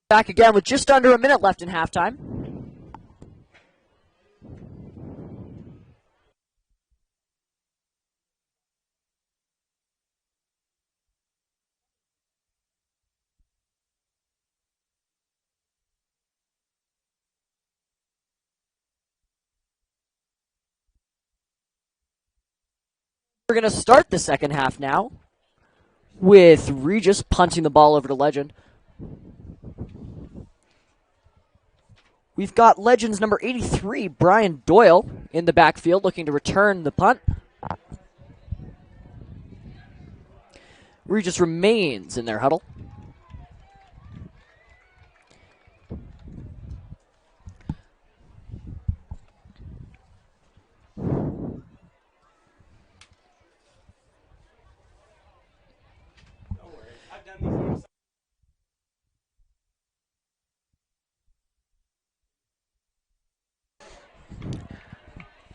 Back again with just under a minute left in halftime. We're going to start the second half now with Regis punting the ball over to Legend. We've got Legends number 83, Brian Doyle, in the backfield looking to return the punt. Regis remains in their huddle.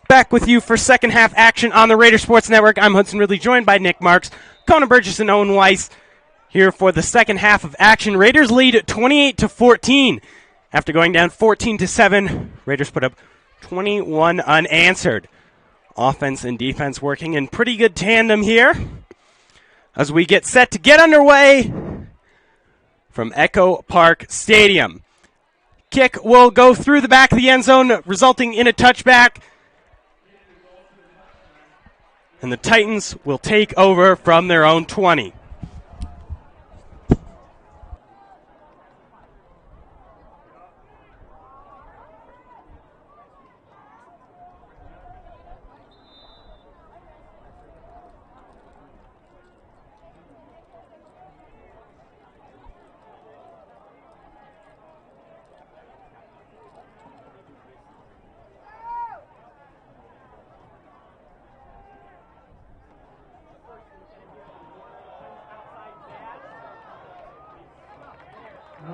Back with you for second half action on the Raider Sports Network. I'm Hudson Ridley, joined by Nick Marks, Conan Burgess, and Owen Weiss here for the second half of action. Raiders lead 28-14. After going down 14-7, Raiders put up 21 unanswered. Offense and defense working in pretty good tandem here as we get set to get underway from Echo Park Stadium. Kick will go through the back of the end zone, resulting in a touchback. And the Titans will take over from their own 20.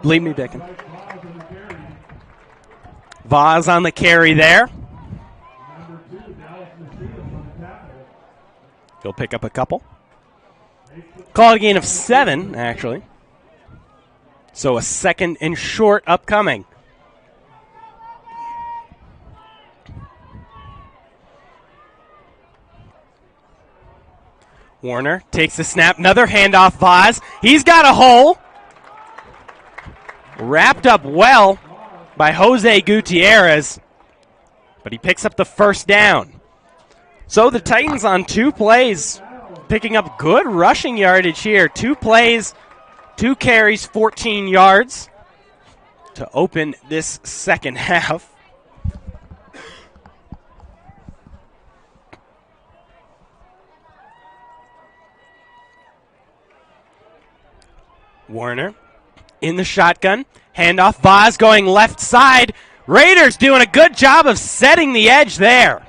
Lead me, Dickon. Vaz on the carry there. He'll pick up a couple. Call it a gain of 7, actually. So a second and short upcoming. Warner takes the snap. Another handoff, Vaz. He's got a hole. Wrapped up well by Jose Gutierrez, but he picks up the first down. So the Titans on 2 plays, picking up good rushing yardage here. 2 plays, 2 carries, 14 yards to open this second half. Warner in the shotgun. Handoff. Vaz going left side. Raiders doing a good job of setting the edge there.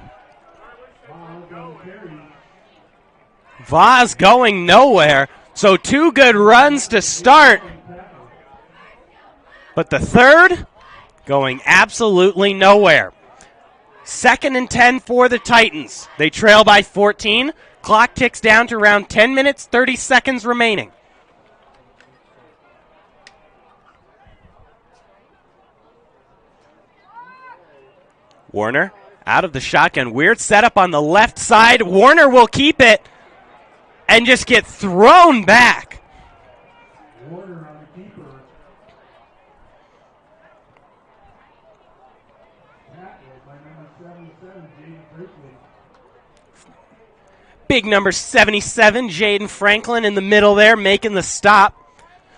Vaz going nowhere. So 2 good runs to start. But the third going absolutely nowhere. 2nd and 10 for the Titans. They trail by 14. Clock ticks down to around 10 minutes, 30 seconds remaining. Warner out of the shotgun. Weird setup on the left side. Warner will keep it and just get thrown back. Warner on the keeper. Tackled by number 77, Jaden Franklin. Big number 77, Jaden Franklin in the middle there, making the stop.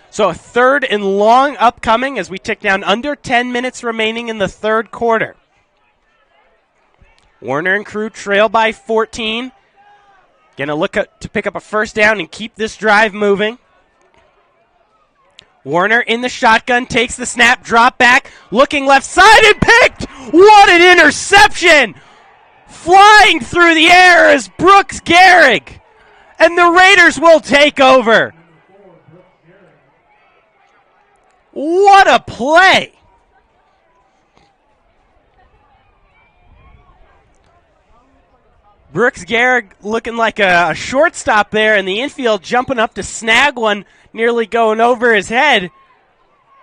So a 3rd and long upcoming as we tick down under 10 minutes remaining in the third quarter. Warner and crew trail by 14. Going to look to pick up a first down and keep this drive moving. Warner in the shotgun, takes the snap, drop back, looking left side and picked! What an interception! Flying through the air is Brooks Gehrig. And the Raiders will take over. What a play! Brooks Gehrig looking like a shortstop there in the infield, jumping up to snag one, nearly going over his head.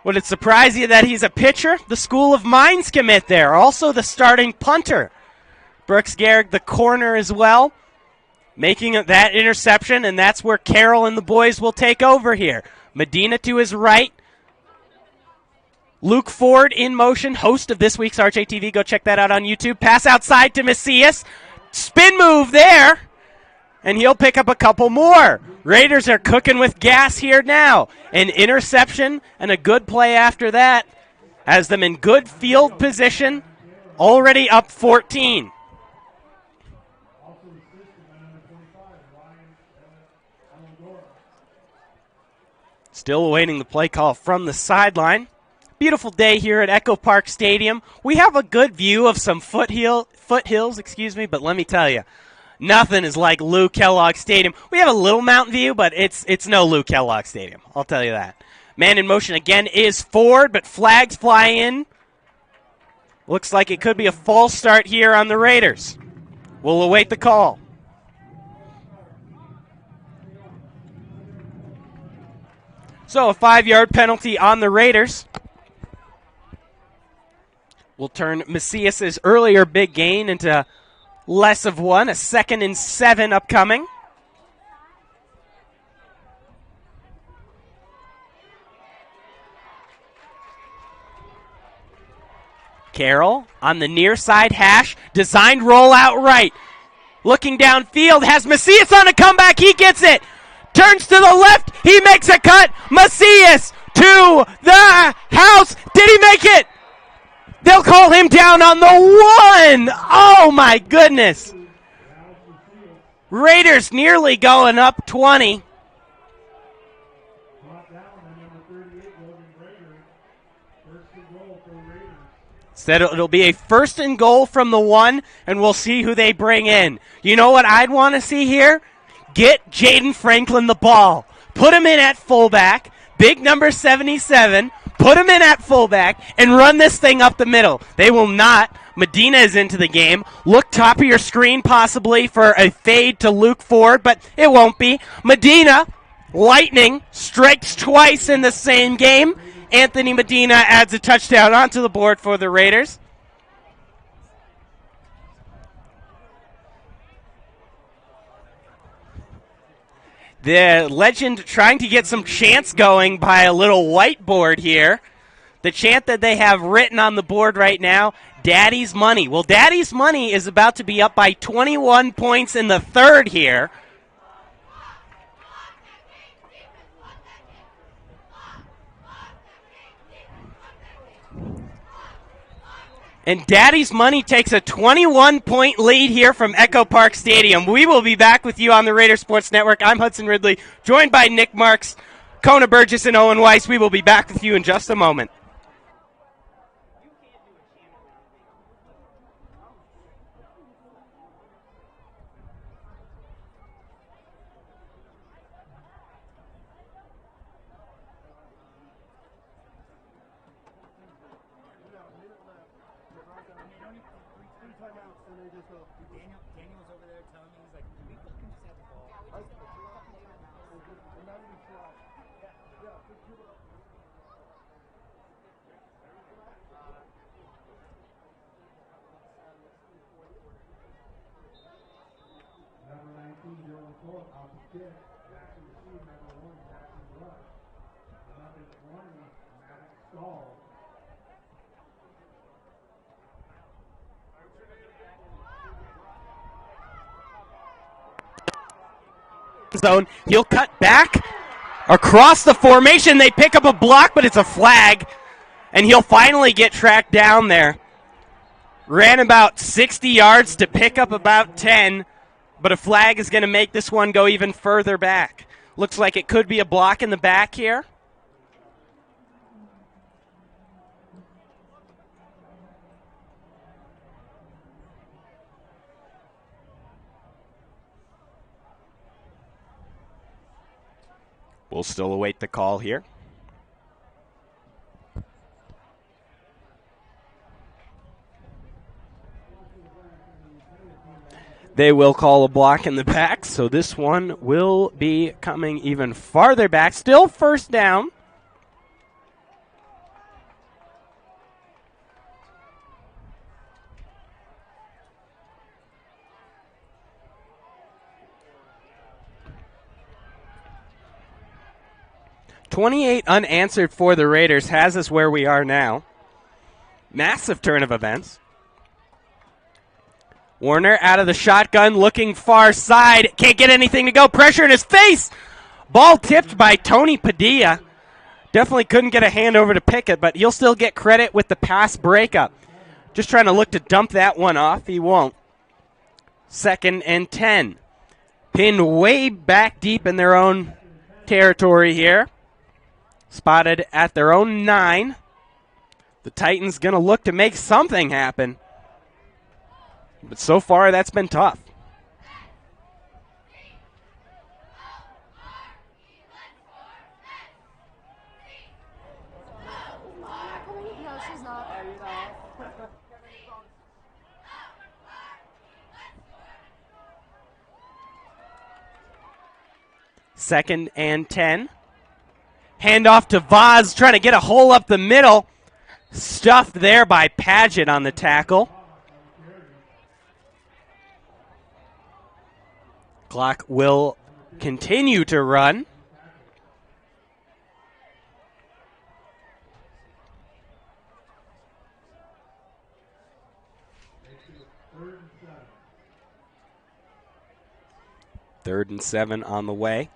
Would it surprise you that he's a pitcher? The School of Mines commit there. Also the starting punter. Brooks Gehrig, the corner as well, making that interception, and that's where Carroll and the boys will take over here. Medina to his right. Luke Ford in motion, host of this week's RJTV. Go check that out on YouTube. Pass outside to Macias. Spin move there, and he'll pick up a couple more. Raiders are cooking with gas here now. An interception and a good play after that has them in good field position, already up 14. Still awaiting the play call from the sideline. Beautiful day here at Echo Park Stadium. We have a good view of some foothills, but let me tell you, nothing is like Lou Kellogg Stadium. We have a little mountain view, but it's no Lou Kellogg Stadium. I'll tell you that. Man in motion again is Ford, but flags fly in. Looks like it could be a false start here on the Raiders. We'll await the call. So a 5-yard penalty on the Raiders will turn Macias' earlier big gain into less of one. A 2nd and 7 upcoming. Carroll on the near side hash. Designed rollout right. Looking downfield. Has Macias on a comeback. He gets it. Turns to the left. He makes a cut. Macias to the house. Did he make it? They'll call him down on the 1. Oh, my goodness. Raiders nearly going up 20. Said it'll be a 1st and goal from the 1, and we'll see who they bring in. You know what I'd want to see here? Get Jaden Franklin the ball. Put him in at fullback. Big number 77. Put him in at fullback and run this thing up the middle. They will not. Medina is into the game. Look top of your screen possibly for a fade to Luke Ford, but it won't be. Medina, lightning, strikes twice in the same game. Anthony Medina adds a touchdown onto the board for the Raiders. The legend trying to get some chants going by a little whiteboard here. The chant that they have written on the board right now, Daddy's Money. Well, Daddy's Money is about to be up by 21 points in the 3rd here. And Daddy's Money takes a 21-point lead here from Echo Park Stadium. We will be back with you on the Raider Sports Network. I'm Hudson Ridley, joined by Nick Marks, Kona Burgess, and Owen Weiss. We will be back with you in just a moment. Zone. He'll cut back across the formation. They pick up a block, but it's a flag, and he'll finally get tracked down there. Ran about 60 yards to pick up about 10, but a flag is going to make this one go even further back. Looks like it could be a block in the back here. We'll still await the call here. They will call a block in the back, so this one will be coming even farther back. Still 1st down. 28 unanswered for the Raiders has us where we are now. Massive turn of events. Warner out of the shotgun, looking far side. Can't get anything to go. Pressure in his face. Ball tipped by Tony Padilla. Definitely couldn't get a hand over to Pickett, but he'll still get credit with the pass breakup. Just trying to look to dump that one off. He won't. 2nd and 10. Pinned way back deep in their own territory here. Spotted at their own 9. The Titans going to look to make something happen. But so far, that's been tough. No, she's not. Second and 10. Handoff to Vaz, trying to get a hole up the middle. Stuffed there by Paget on the tackle. Clock will continue to run. Third and 7 on the way.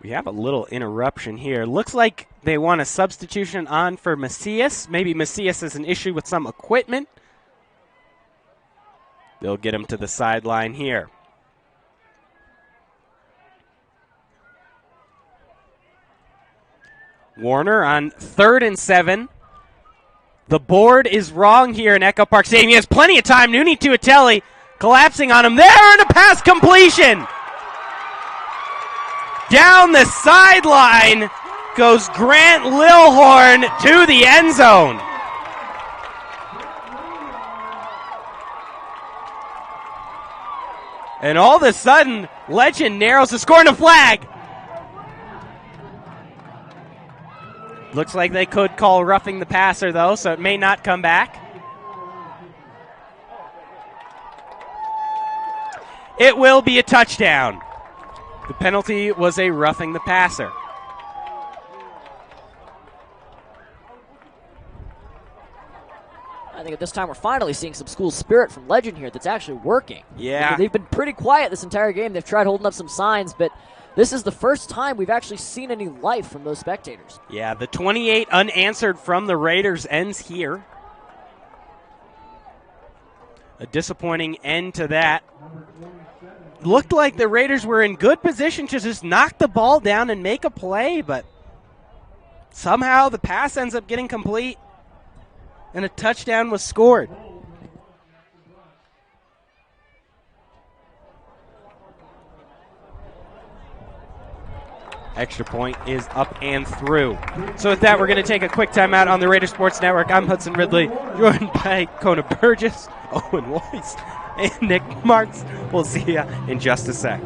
We have a little interruption here. Looks like they want a substitution on for Macias. Maybe Macias has an issue with some equipment. They'll get him to the sideline here. Warner on 3rd and 7. The board is wrong here in Echo Park Stadium. He has plenty of time. Nuni Tuatelli collapsing on him there, and a pass completion. Down the sideline goes Grant Lilhorn to the end zone. And all of a sudden, Legend narrows the score and a flag. Looks like they could call roughing the passer, though, so it may not come back. It will be a touchdown. The penalty was a roughing the passer. I think at this time we're finally seeing some school spirit from Legend here that's actually working. Yeah. They've been pretty quiet this entire game. They've tried holding up some signs, but this is the first time we've actually seen any life from those spectators. Yeah, the 28 unanswered from the Raiders ends here. A disappointing end to that. Looked like the Raiders were in good position to just knock the ball down and make a play, but somehow the pass ends up getting complete and a touchdown was scored. Extra point is up and through. So with that, we're going to take a quick timeout on the Raider Sports Network. I'm Hudson Ridley, joined by Kona Burgess, Owen Weiss, and Nick Marks. We'll see you in just a sec.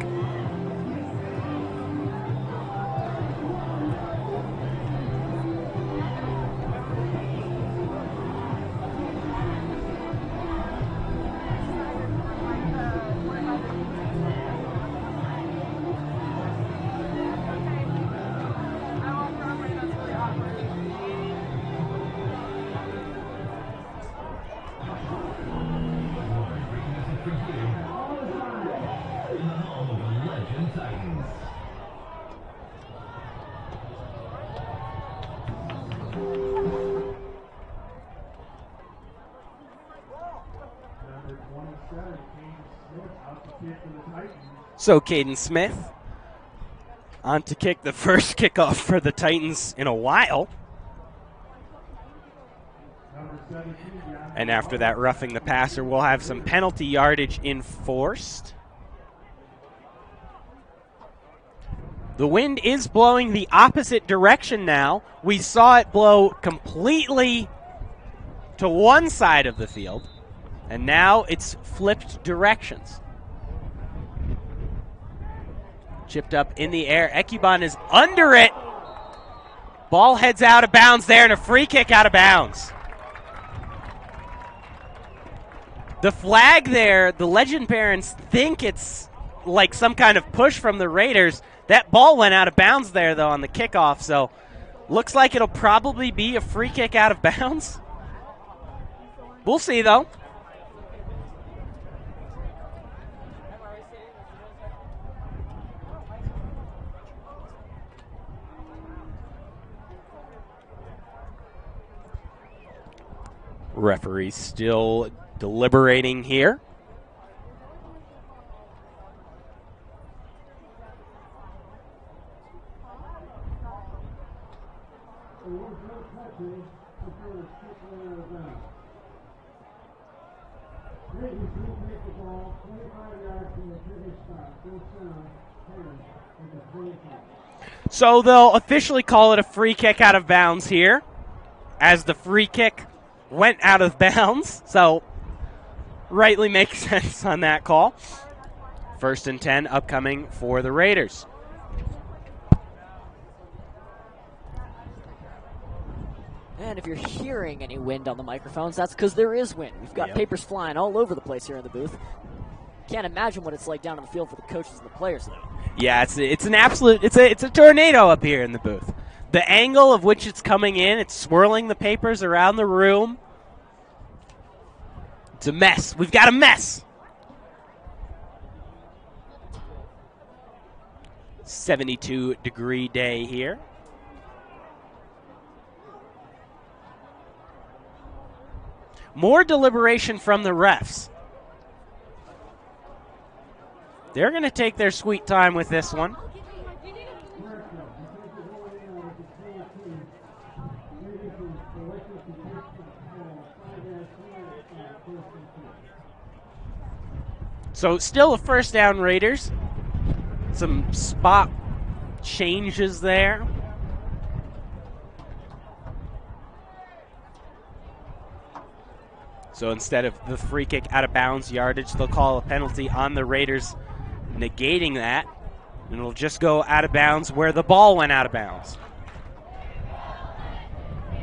So Caden Smith on to kick the first kickoff for the Titans in a while. And after that roughing the passer, we'll have some penalty yardage enforced. The wind is blowing the opposite direction now. We saw it blow completely to one side of the field, and now it's flipped directions. Chipped up in the air. Ekubon is under it. Ball heads out of bounds there, and a free kick out of bounds. The flag there, the Legend parents think it's like some kind of push from the Raiders. That ball went out of bounds there, though, on the kickoff, so looks like it'll probably be a free kick out of bounds. We'll see, though. Referee still deliberating here. So they'll officially call it a free kick out of bounds here, as the free kick went out of bounds. So rightly makes sense on that call. 1st and 10 upcoming for the Raiders. And if you're hearing any wind on the microphones, that's because there is wind. We've got papers flying all over the place here in the booth. Can't imagine what it's like down on the field for the coaches and the players, though. Yeah, it's an absolute, it's a tornado up here in the booth. The angle of which it's coming in, it's swirling the papers around the room. It's a mess. We've got a mess. 72-degree day here. More deliberation from the refs. They're going to take their sweet time with this one. So still a first down, Raiders. Some spot changes there. So instead of the free kick out of bounds yardage, they'll call a penalty on the Raiders, negating that. And it'll just go out of bounds where the ball went out of bounds.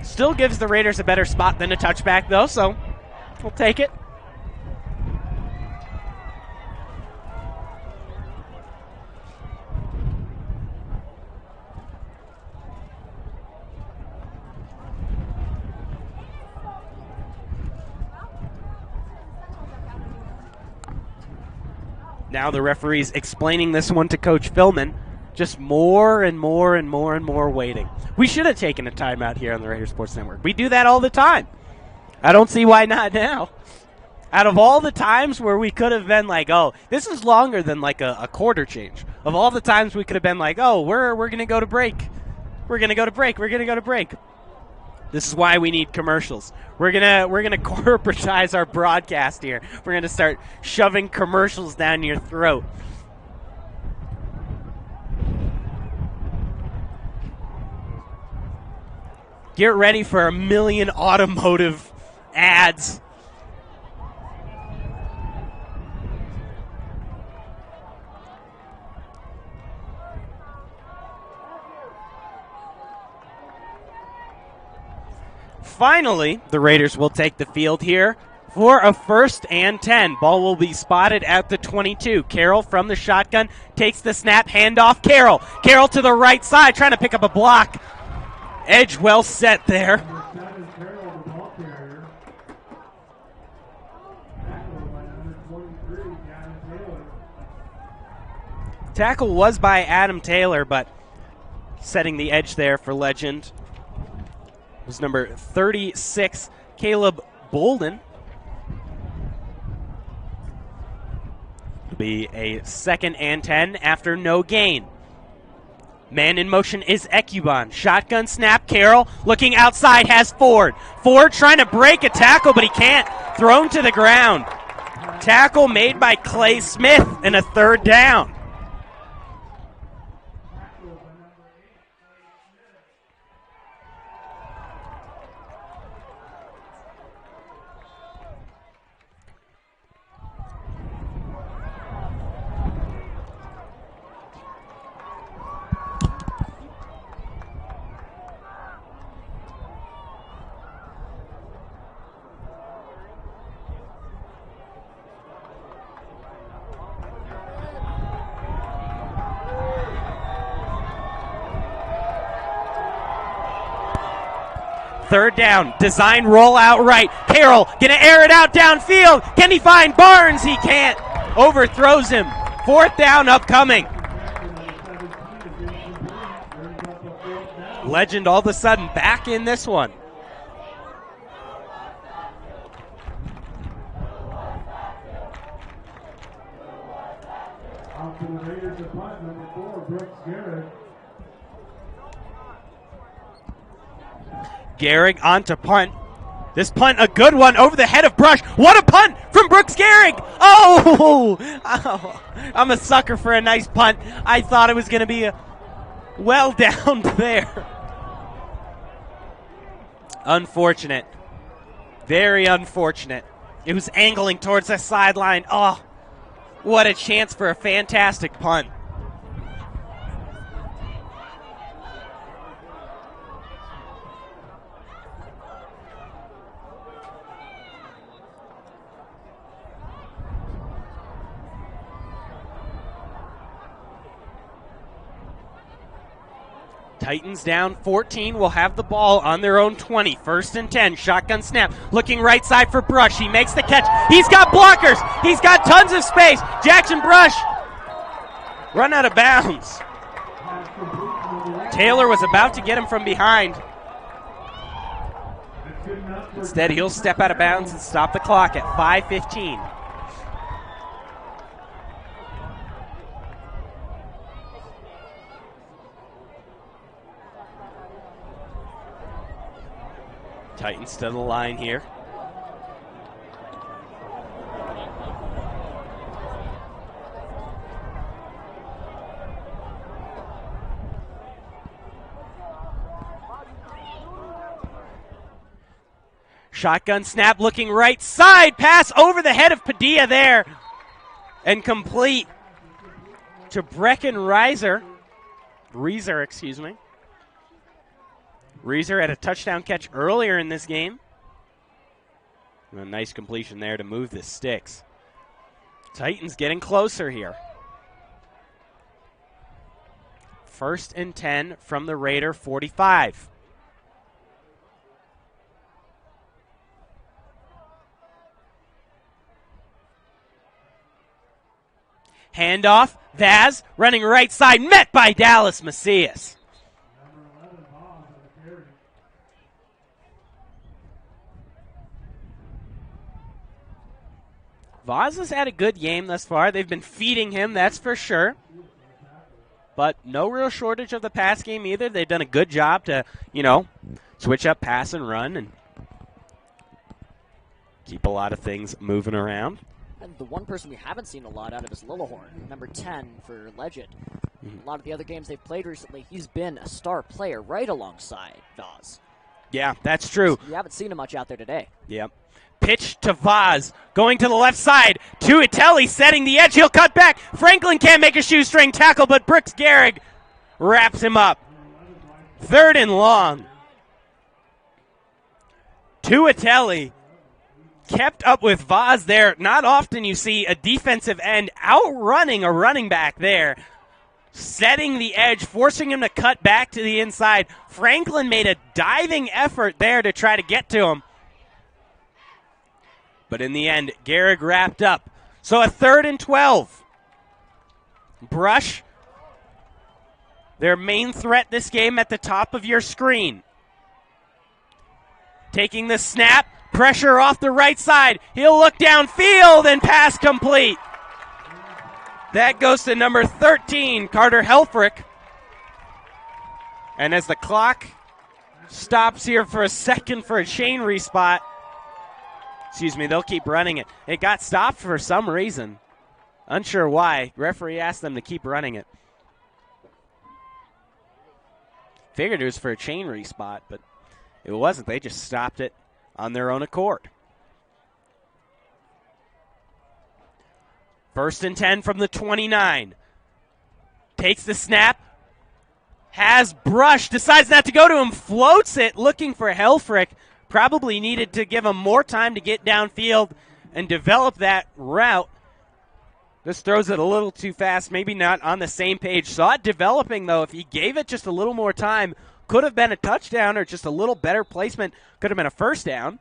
Still gives the Raiders a better spot than a touchback, though, so we'll take it. Now the referee's explaining this one to Coach Philman. Just more and more and more and more waiting. We should have taken a timeout here on the Raider Sports Network. We do that all the time. I don't see why not now. Out of all the times where we could have been like, oh, this is longer than like a quarter change. Of all the times we could have been like, oh, we're going to go to break. We're going to go to break. We're going to go to break. This is why we need commercials. We're gonna corporatize our broadcast here. We're gonna start shoving commercials down your throat. Get ready for a million automotive ads. Finally, the Raiders will take the field here for a 1st and 10. Ball will be spotted at the 22. Carroll from the shotgun takes the snap, handoff. Carroll to the right side, trying to pick up a block. Edge well set there. Tackle was by Adam Taylor, but setting the edge there for Legend was number 36, Caleb Bolden. It'll be a 2nd and 10 after no gain. Man in motion is Ekuban. Shotgun snap, Carroll looking outside, has Ford. Ford trying to break a tackle, but he can't. Thrown to the ground. Tackle made by Clay Smith and a 3rd down. Third down, design roll out right. Carroll gonna air it out downfield. Can he find Barnes? He can't. Overthrows him. Fourth down upcoming. Legend all of a sudden back in this one. Out to the Raiders to punt, number 4, Brooks Garrett. Gehrig on to punt. This punt, a good one over the head of Brush. What a punt from Brooks Gehrig! Oh! I'm a sucker for a nice punt. I thought it was going to be well down there. Unfortunate. Very unfortunate. It was angling towards the sideline. Oh, what a chance for a fantastic punt. Titans down 14 will have the ball on their own 20. First and 10. Shotgun snap. Looking right side for Brush. He makes the catch. He's got blockers. He's got tons of space. Jackson Brush run out of bounds. Taylor was about to get him from behind. Instead, he'll step out of bounds and stop the clock at 5:15. Titans to the line here. Shotgun snap, looking right side, pass over the head of Padilla there, and complete to Breckenreiser. Reiser, excuse me. Reiser had a touchdown catch earlier in this game. A nice completion there to move the sticks. Titans getting closer here. First and 10 from the Raider 45. Handoff, Vaz running right side, met by Dallas Macias. Vaz has had a good game thus far. They've been feeding him, that's for sure. But no real shortage of the pass game either. They've done a good job to, switch up pass and run and keep a lot of things moving around. And the one person we haven't seen a lot out of is Lillehorn, number 10 for Legend. A lot of the other games they've played recently, he's been a star player right alongside Vaz. Yeah, that's true. You haven't seen him much out there today. Yep. Pitch to Vaz, going to the left side, to Itelli, setting the edge, he'll cut back. Franklin can't make a shoestring tackle, but Brooks Gehrig wraps him up. Third and long. To Itelli, kept up with Vaz there. Not often you see a defensive end outrunning a running back there. Setting the edge, forcing him to cut back to the inside. Franklin made a diving effort there to try to get to him. But in the end, Gehrig wrapped up. So a 3rd and 12. Brush, their main threat this game at the top of your screen. Taking the snap, pressure off the right side. He'll look downfield and pass complete. That goes to number 13, Carter Helfrich. And as the clock stops here for a second for a chain respot, they'll keep running it. It got stopped for some reason. Unsure why. Referee asked them to keep running it. Figured it was for a chain respot, but it wasn't. They just stopped it on their own accord. First and 10 from the 29. Takes the snap. Has Brush. Decides not to go to him. Floats it, looking for Helfrich. Probably needed to give him more time to get downfield and develop that route. This throws it a little too fast, maybe not on the same page. Saw it developing, though. If he gave it just a little more time, could have been a touchdown or just a little better placement. Could have been a first down.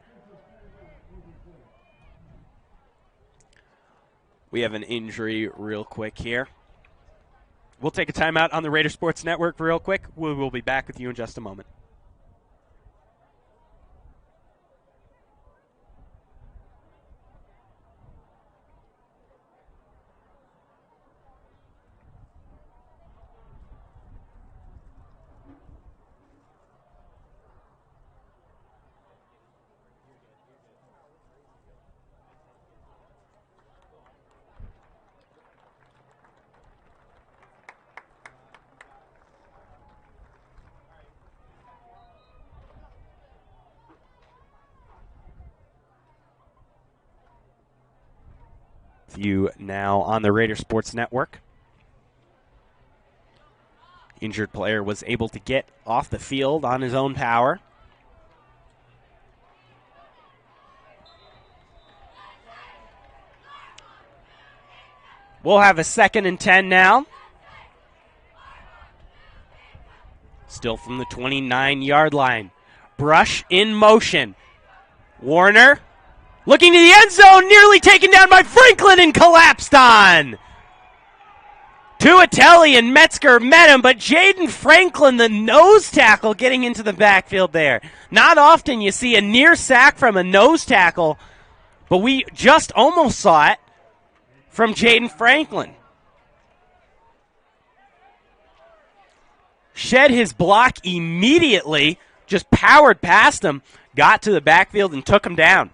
We have an injury real quick here. We'll take a timeout on the Raider Sports Network real quick. We will be back with you in just a moment. You now on the Raider Sports Network. Injured player was able to get off the field on his own power. We'll have a 2nd and 10 now. Still from the 29-yard line. Brush in motion. Warner looking to the end zone, nearly taken down by Franklin and collapsed on. Tuatelli and Metzger met him, but Jaden Franklin, the nose tackle, getting into the backfield there. Not often you see a near sack from a nose tackle, but we just almost saw it from Jaden Franklin. Shed his block immediately, just powered past him, got to the backfield and took him down.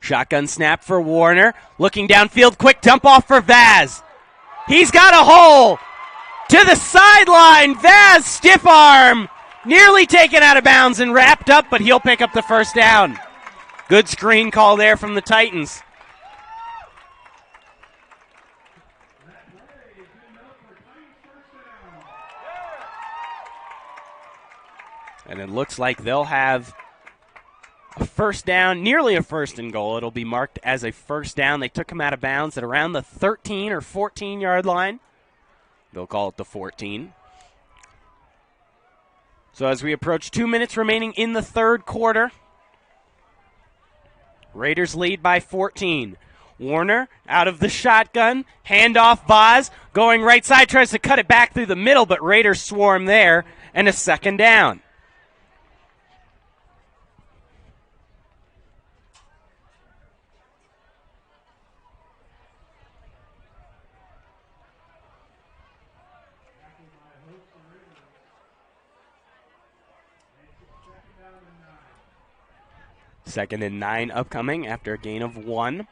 Shotgun snap for Warner. Looking downfield, quick dump off for Vaz. He's got a hole to the sideline. Vaz, stiff arm, nearly taken out of bounds and wrapped up, but he'll pick up the first down. Good screen call there from the Titans. And it looks like they'll have a first down, nearly a 1st and goal. It'll be marked as a first down. They took him out of bounds at around the 13 or 14-yard line. They'll call it the 14. So as we approach 2 minutes remaining in the third quarter, Raiders lead by 14. Warner out of the shotgun, handoff Vaz, going right side, tries to cut it back through the middle, but Raiders swarm there, and a 2nd down. Second and 9 upcoming after a gain of 1.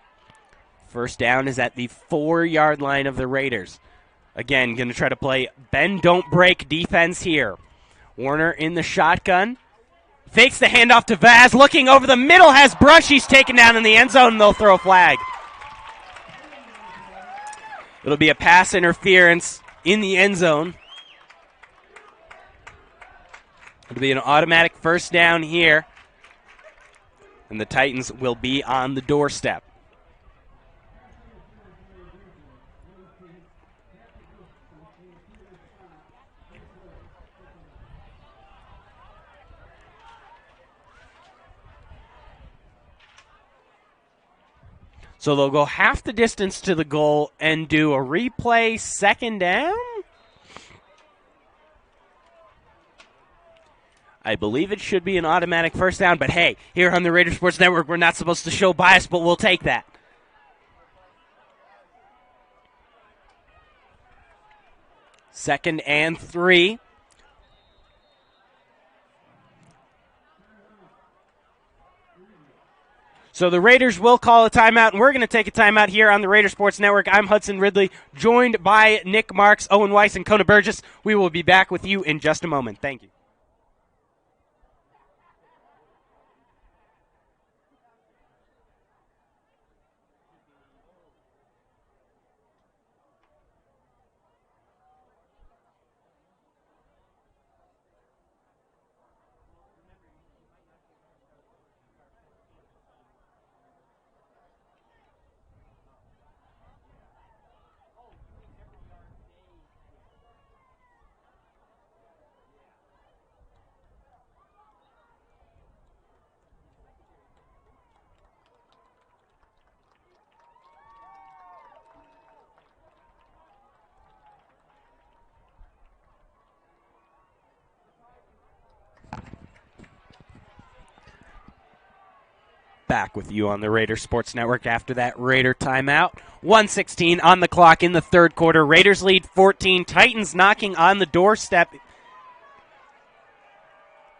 First down is at the 4-yard line of the Raiders. Again, going to try to play bend, don't break defense here. Warner in the shotgun. Fakes the handoff to Vaz. Looking over the middle, has Brush. He's taken down in the end zone, and they'll throw a flag. It'll be a pass interference in the end zone. It'll be an automatic first down here. And the Titans will be on the doorstep. So they'll go half the distance to the goal and do a replay 2nd down? I believe it should be an automatic first down, but hey, here on the Raider Sports Network, we're not supposed to show bias, but we'll take that. Second and 3. So the Raiders will call a timeout, and we're going to take a timeout here on the Raider Sports Network. I'm Hudson Ridley, joined by Nick Marks, Owen Weiss, and Kona Burgess. We will be back with you in just a moment. Thank you. Back with you on the Raider Sports Network after that Raider timeout. 1:16 on the clock in the third quarter. Raiders lead 14. Titans knocking on the doorstep.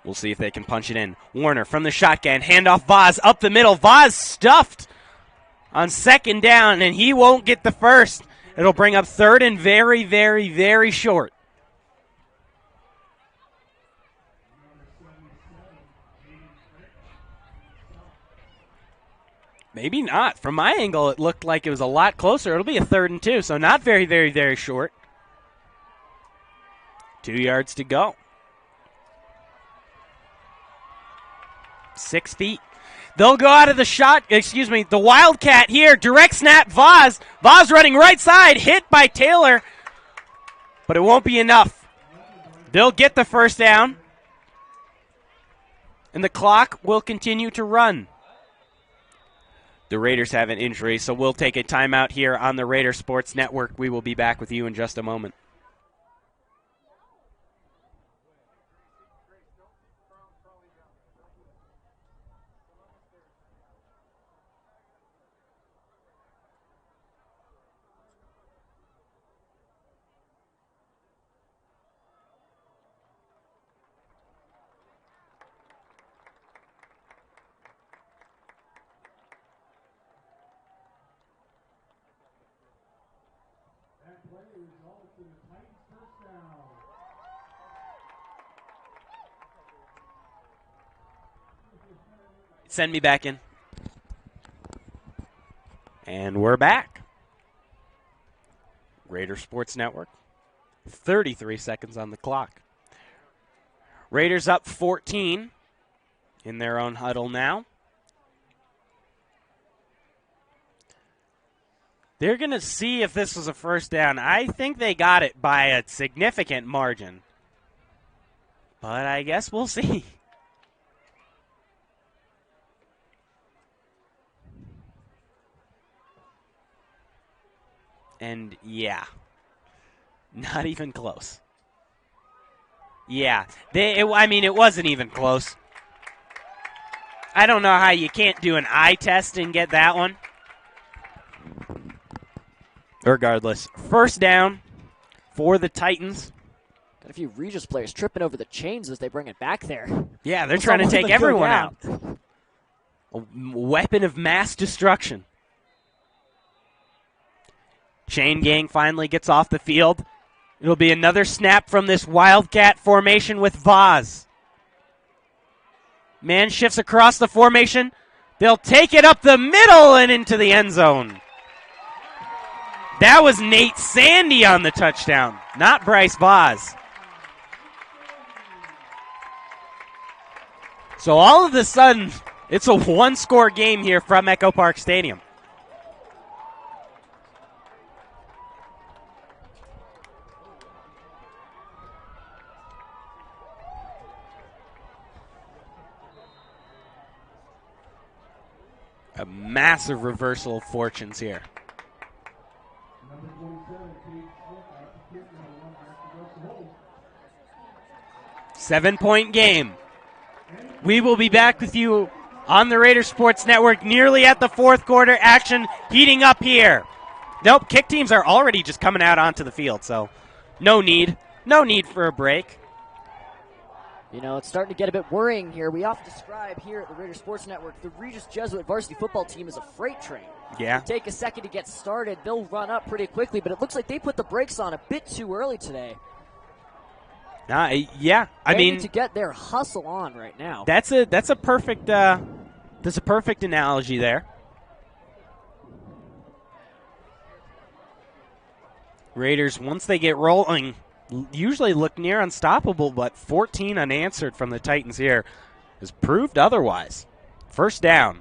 We'll see if they can punch it in. Warner from the shotgun. Handoff Vaz up the middle. Vaz stuffed on second down, and he won't get the first. It'll bring up third and very, very, very short. Maybe not. From my angle, it looked like it was a lot closer. It'll be a 3rd and 2, so not very, very, very short. 2 yards to go. 6 feet. They'll go out of the the Wildcat here. Direct snap, Vaz. Vaz running right side, hit by Taylor, but it won't be enough. They'll get the first down, and the clock will continue to run. The Raiders have an injury, so we'll take a timeout here on the Raider Sports Network. We will be back with you in just a moment. Send me back in. And we're back. Raider Sports Network. 33 seconds on the clock. Raiders up 14 in their own huddle now. They're going to see if this was a first down. I think they got it by a significant margin. But I guess we'll see. And, yeah, not even close. Yeah, it wasn't even close. I don't know how you can't do an eye test and get that one. Regardless, first down for the Titans. Got a few Regis players tripping over the chains as they bring it back there. Yeah, they're trying to take everyone out. A weapon of mass destruction. Chain gang finally gets off the field. It'll be another snap from this Wildcat formation with Vaz. Man shifts across the formation. They'll take it up the middle and into the end zone. That was Nate Sandy on the touchdown, not Bryce Vaz. So all of a sudden, it's a one-score game here from Echo Park Stadium. A massive reversal of fortunes here. 7-point game. We will be back with you on the Raider Sports Network nearly at the fourth quarter. Action heating up here. Nope, kick teams are already just coming out onto the field, so no need for a break. You know, it's starting to get a bit worrying here. We often describe here at the Raider Sports Network the Regis Jesuit varsity football team as a freight train. Yeah. Take a second to get started. They'll run up pretty quickly, but it looks like they put the brakes on a bit too early today. Yeah. I They mean, need to get their hustle on right now. That's a perfect analogy there. Raiders, once they get rolling, usually look near unstoppable, but 14 unanswered from the Titans here has proved otherwise. First down.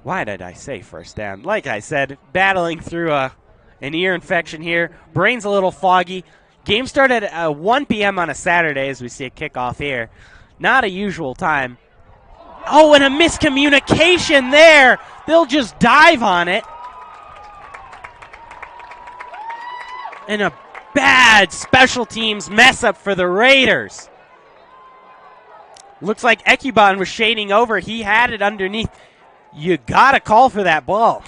Why did I say first down? Like I said, battling through an ear infection here. Brain's a little foggy. Game started at 1 p.m. on a Saturday as we see a kickoff here. Not a usual time. Oh, and a miscommunication there. They'll just dive on it. And a bad special teams mess up for the Raiders. Looks like Ekubon was shading over. He had it underneath. You got to call for that ball.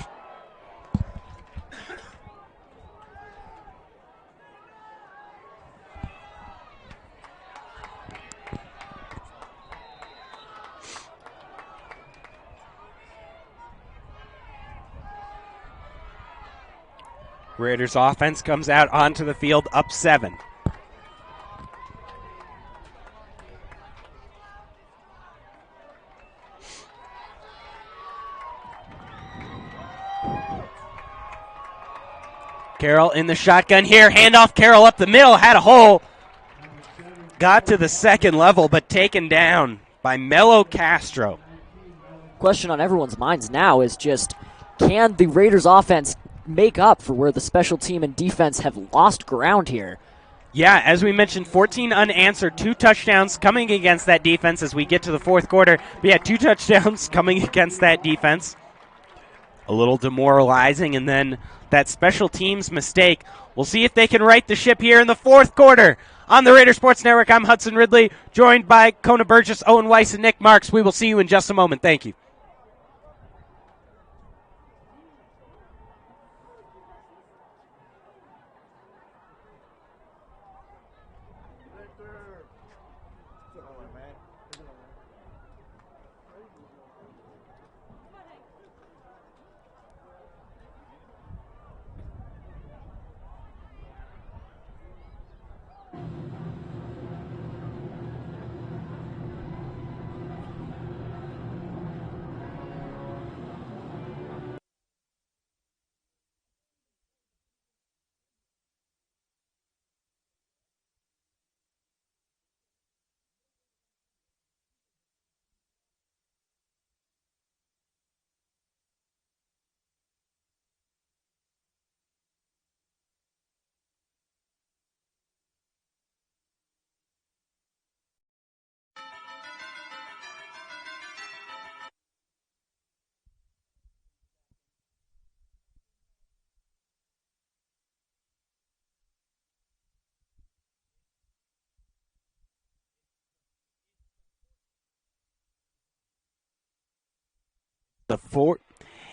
Raiders offense comes out onto the field up 7. Carroll in the shotgun here. Handoff, Carroll up the middle, had a hole. Got to the second level, but taken down by Melo Castro. Question on everyone's minds now is just, can the Raiders offense make up for where the special team and defense have lost ground here? Yeah, as we mentioned, 14 unanswered, 2 touchdowns coming against that defense as we get to the fourth quarter. But yeah, 2 touchdowns coming against that defense. A little demoralizing, and then that special teams mistake. We'll see if they can right the ship here in the fourth quarter. On the Raider Sports Network, I'm Hudson Ridley, joined by Kona Burgess, Owen Weiss, and Nick Marks. We will see you in just a moment. Thank you.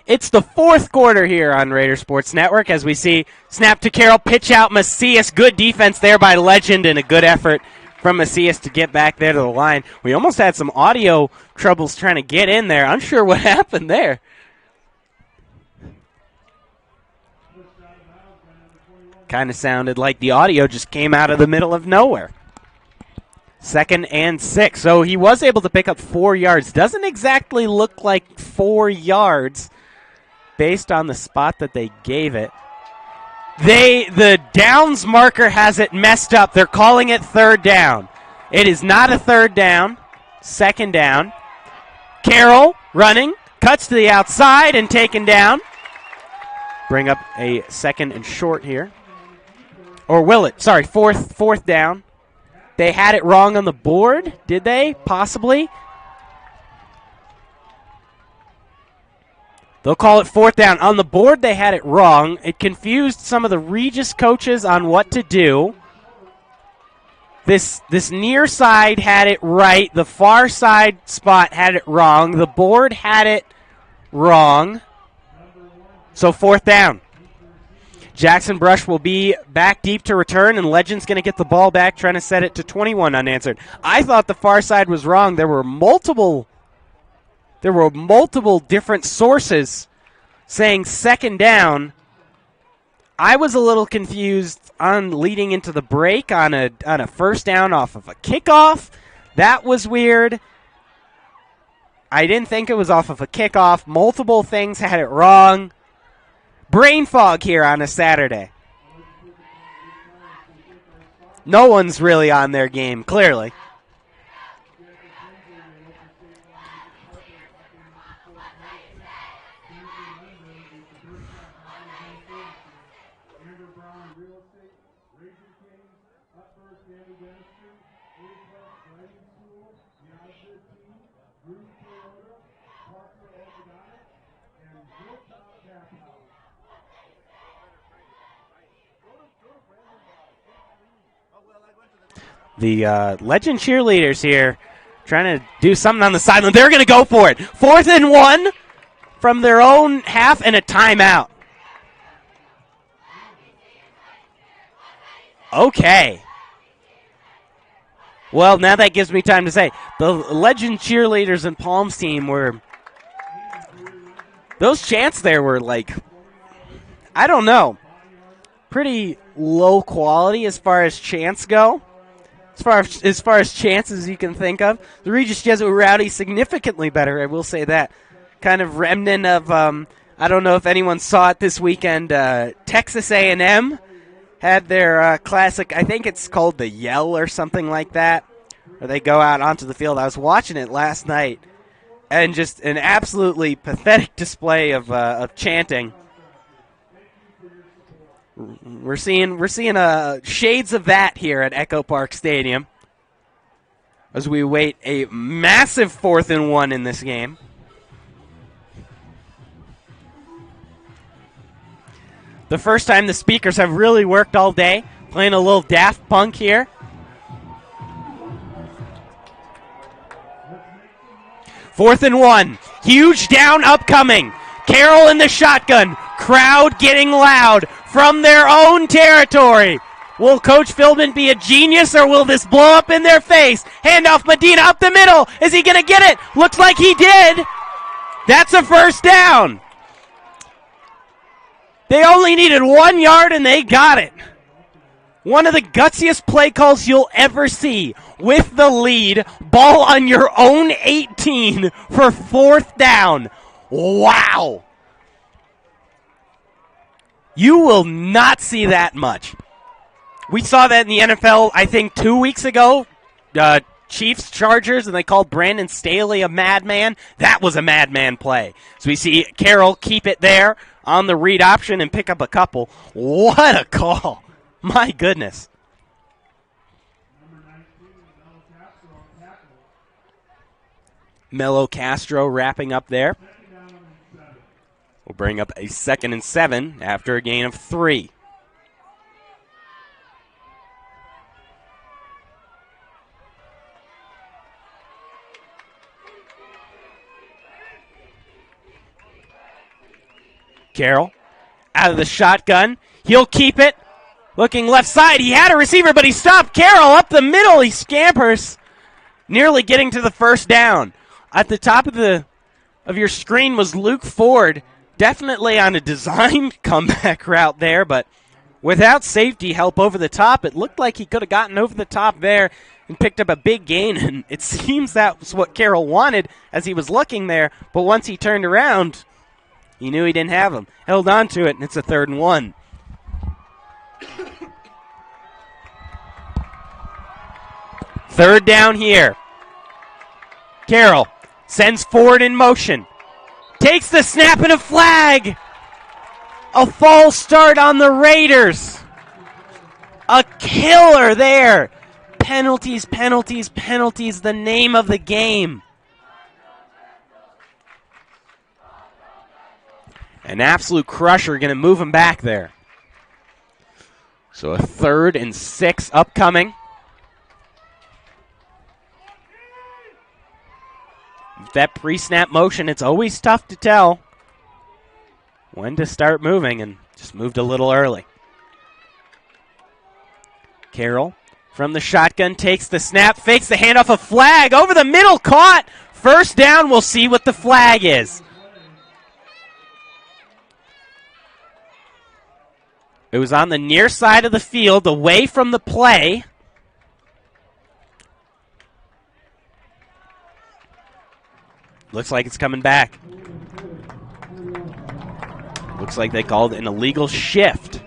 It's the fourth quarter here on Raider Sports Network as we see snap to Carroll, pitch out Macias. Good defense there by Legend and a good effort from Macias to get back there to the line. We almost had some audio troubles trying to get in there. Unsure what happened there. Kind of sounded like the audio just came out of the middle of nowhere. 2nd and 6. So he was able to pick up 4 yards. Doesn't exactly look like 4 yards based on the spot that they gave it. The downs marker has it messed up. They're calling it 3rd down. It is not a 3rd down. 2nd down. Carroll running, cuts to the outside and taken down. Bring up a 2nd and short here. Or will it? Sorry, fourth down. They had it wrong on the board, did they? Possibly. They'll call it 4th down. On the board, they had it wrong. It confused some of the Regis coaches on what to do. This near side had it right. The far side spot had it wrong. The board had it wrong. So 4th down. Jackson Brush will be back deep to return, and Legend's going to get the ball back, trying to set it to 21 unanswered. I thought the far side was wrong. There were multiple different sources saying 2nd down. I was a little confused on leading into the break on a 1st down off of a kickoff. That was weird. I didn't think it was off of a kickoff. Multiple things had it wrong. Brain fog here on a Saturday. No one's really on their game, clearly. The Legend cheerleaders here trying to do something on the sideline. They're going to go for it. 4th and 1 from their own half and a timeout. Okay. Well, now that gives me time to say, the Legend Cheerleaders and Palms team were, those chants there were like, I don't know, pretty low quality as far as chants go. As far as chances you can think of. The Regis Jesuit Rowdy significantly better, I will say that. Kind of remnant of, I don't know if anyone saw it this weekend, Texas A&M had their classic, I think it's called the Yell or something like that, where they go out onto the field. I was watching it last night, and just an absolutely pathetic display of chanting. We're seeing shades of that here at Echo Park Stadium as we wait a massive 4th and 1 in this game. The first time the speakers have really worked all day, playing a little Daft Punk here. Fourth and 1, huge down upcoming. Carroll in the shotgun, crowd getting loud from their own territory. Will Coach Philbin be a genius, or will this blow up in their face? Handoff Medina up the middle. Is he going to get it? Looks like he did. That's a first down. They only needed 1 yard, and they got it. One of the gutsiest play calls you'll ever see. With the lead, ball on your own 18 for 4th down. Wow. You will not see that much. We saw that in the NFL, I think, 2 weeks ago. Chiefs, Chargers, and they called Brandon Staley a madman. That was a madman play. So we see Carroll keep it there on the read option and pick up a couple. What a call. My goodness. Melo Castro wrapping up there. We'll bring up a 2nd and 7 after a gain of 3. Carroll out of the shotgun. He'll keep it. Looking left side. He had a receiver, but he stopped. Carroll up the middle. He scampers, nearly getting to the first down. At the top of your screen was Luke Ford, definitely on a designed comeback route there, but without safety help over the top, it looked like he could have gotten over the top there and picked up a big gain, and it seems that was what Carroll wanted as he was looking there, but once he turned around, he knew he didn't have him. Held on to it, and it's a 3rd and 1. Third down here. Carroll sends Ford in motion. Takes the snap and a flag. A false start on the Raiders. A killer there. Penalties, penalties, penalties, the name of the game. An absolute crusher, going to move him back there. So a 3rd and 6 upcoming. That pre-snap motion, it's always tough to tell when to start moving, and just moved a little early. Carroll from the shotgun takes the snap, fakes the handoff, a flag over the middle, caught. First down, we'll see what the flag is. It was on the near side of the field, away from the play. Looks like it's coming back. Looks like they called an illegal shift.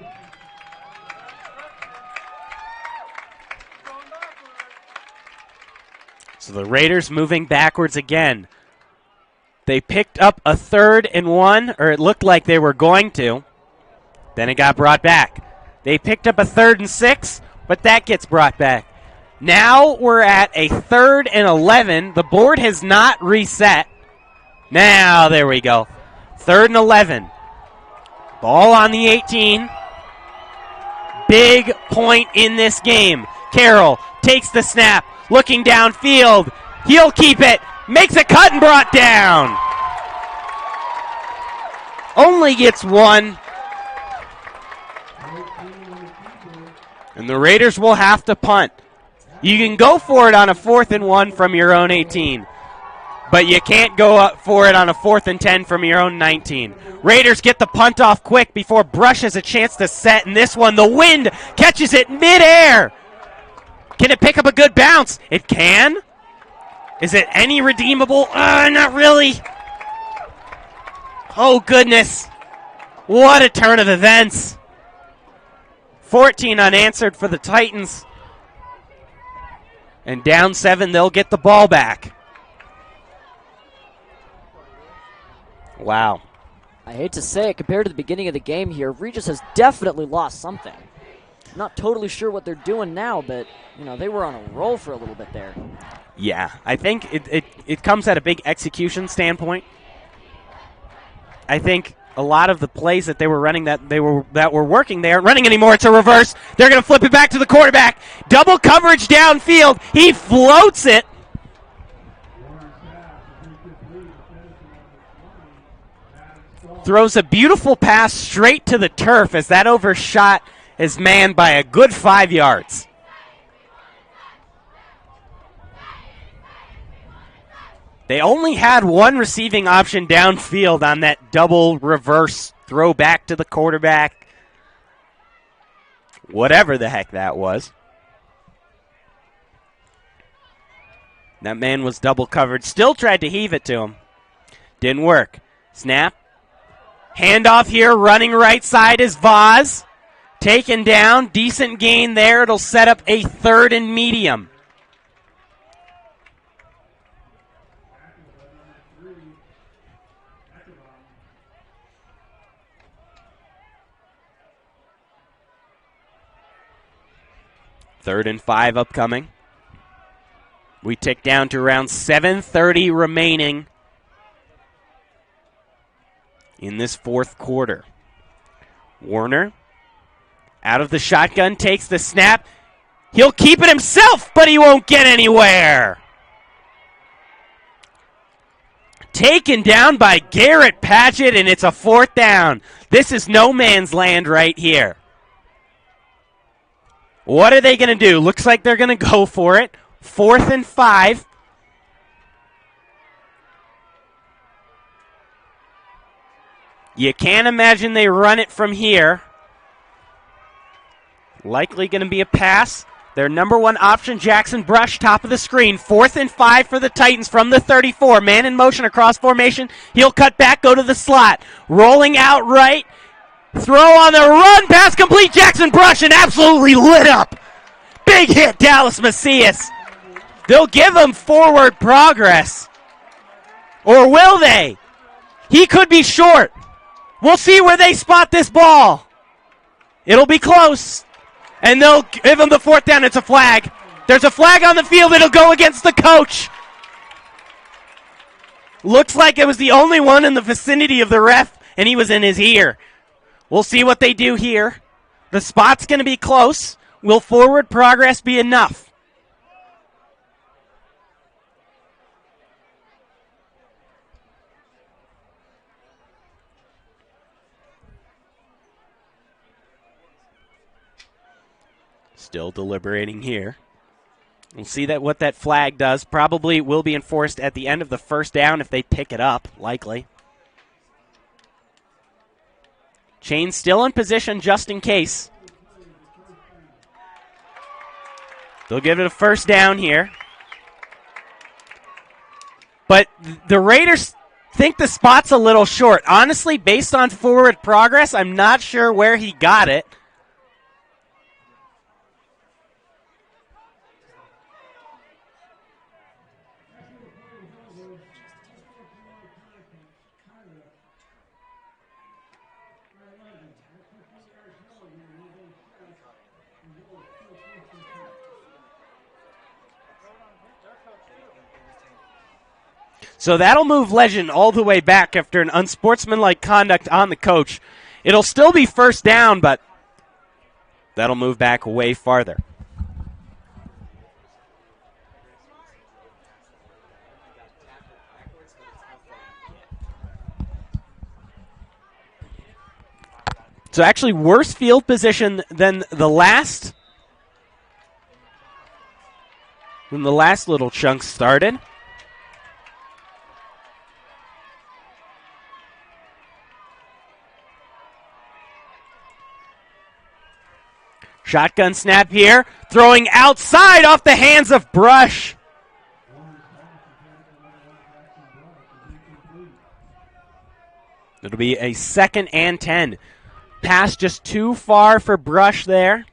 So the Raiders moving backwards again. They picked up a 3rd and 1, or it looked like they were going to. Then it got brought back. They picked up a 3rd and 6, but that gets brought back. Now we're at a 3rd and 11. The board has not reset. Now, there we go. 3rd and 11. Ball on the 18. Big point in this game. Carroll takes the snap, looking downfield. He'll keep it. Makes a cut and brought down. Only gets one. And the Raiders will have to punt. You can go for it on a 4th and 1 from your own 18. But you can't go up for it on a 4th and 10 from your own 19. Raiders get the punt off quick before Brush has a chance to set. And this one, the wind catches it midair. Can it pick up a good bounce? It can. Is it any redeemable? Not really. Oh, goodness. What a turn of events. 14 unanswered for the Titans. And down 7, they'll get the ball back. Wow. I hate to say it, compared to the beginning of the game here, Regis has definitely lost something. Not totally sure what they're doing now, but they were on a roll for a little bit there. Yeah, I think it comes at a big execution standpoint. I think a lot of the plays that they were running that were working, they aren't running anymore. It's a reverse. They're going to flip it back to the quarterback. Double coverage downfield. He floats it. Throws a beautiful pass straight to the turf as that overshot is manned by a good 5 yards. They only had one receiving option downfield on that double reverse throw back to the quarterback. Whatever the heck that was. That man was double covered. Still tried to heave it to him. Didn't work. Snap. Handoff here. Running right side is Vaz. Taken down. Decent gain there. It'll set up a 3rd and medium. Third and 5 upcoming. We tick down to around 7:30 remaining in this 4th quarter. Warner out of the shotgun, takes the snap. He'll keep it himself, but he won't get anywhere. Taken down by Garrett Patchett, and it's a 4th down. This is no man's land right here. What are they going to do? Looks like they're going to go for it. 4th and 5. You can't imagine they run it from here. Likely going to be a pass. Their number 1 option, Jackson Brush, top of the screen. 4th and 5 for the Titans from the 34. Man in motion across formation. He'll cut back, go to the slot. Rolling out right. Throw on the run, pass complete, Jackson Brush, and absolutely lit up. Big hit, Dallas Macias. They'll give him forward progress. Or will they? He could be short. We'll see where they spot this ball. It'll be close. And they'll give him the 4th down. It's a flag. There's a flag on the field. It'll go against the coach. Looks like it was the only one in the vicinity of the ref, and he was in his ear. We'll see what they do here. The spot's going to be close. Will forward progress be enough? Still deliberating here. We'll see what that flag does. Probably will be enforced at the end of the 1st down if they pick it up, likely. Chain still in position just in case. They'll give it a 1st down here. But the Raiders think the spot's a little short. Honestly, based on forward progress, I'm not sure where he got it. So that'll move Legend all the way back after an unsportsmanlike conduct on the coach. It'll still be 1st down, but that'll move back way farther. So actually worse field position than the last little chunk started. Shotgun snap here, throwing outside off the hands of Brush. It'll be a 2nd and 10. Pass just too far for Brush there.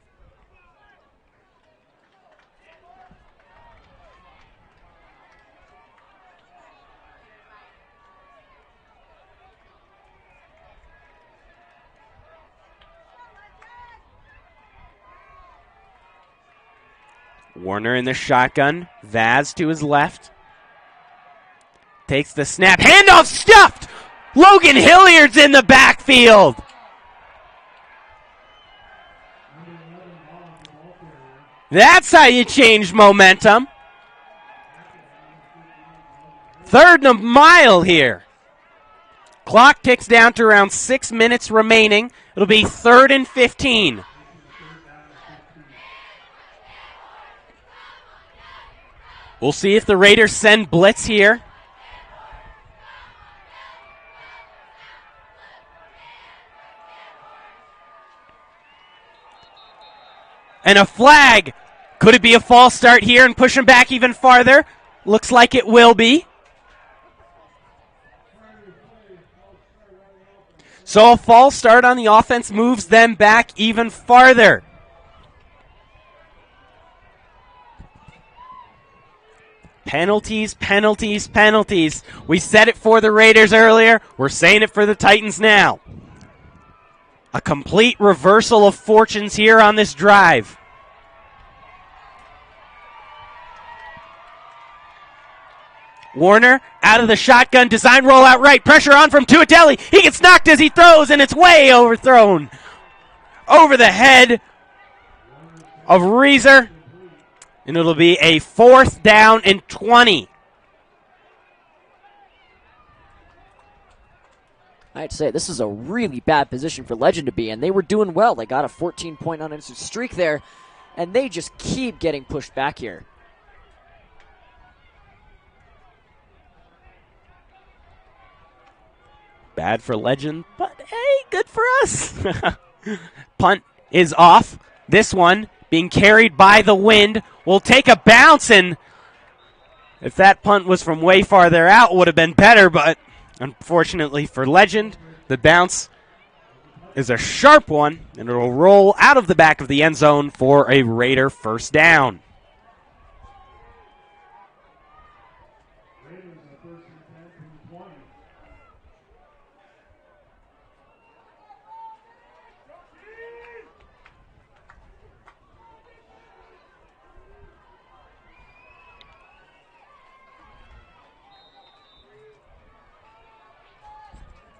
Warner in the shotgun. Vaz to his left. Takes the snap. Handoff stuffed! Logan Hilliard's in the backfield. That's how you change momentum. 3rd and a mile here. Clock ticks down to around 6 minutes remaining. It'll be 3rd and 15. We'll see if the Raiders send blitz here. And a flag. Could it be a false start here and push him back even farther? Looks like it will be. So a false start on the offense moves them back even farther. Penalties, penalties, penalties. We said it for the Raiders earlier. We're saying it for the Titans now. A complete reversal of fortunes here on this drive. Warner out of the shotgun, design rollout right, pressure on from Tuatelli. He gets knocked as he throws, and it's way overthrown. Over the head of Reeser, and it'll be a 4th down and 20. I'd say this is a really bad position for Legend to be in. They were doing well. They got a 14-point unanswered streak there, and they just keep getting pushed back here. Bad for Legend, but hey, good for us. Punt is off. This one being carried by the wind will take a bounce, and if that punt was from way farther out, it would have been better, but unfortunately for Legend, the bounce is a sharp one, and it'll roll out of the back of the end zone for a Raider 1st down.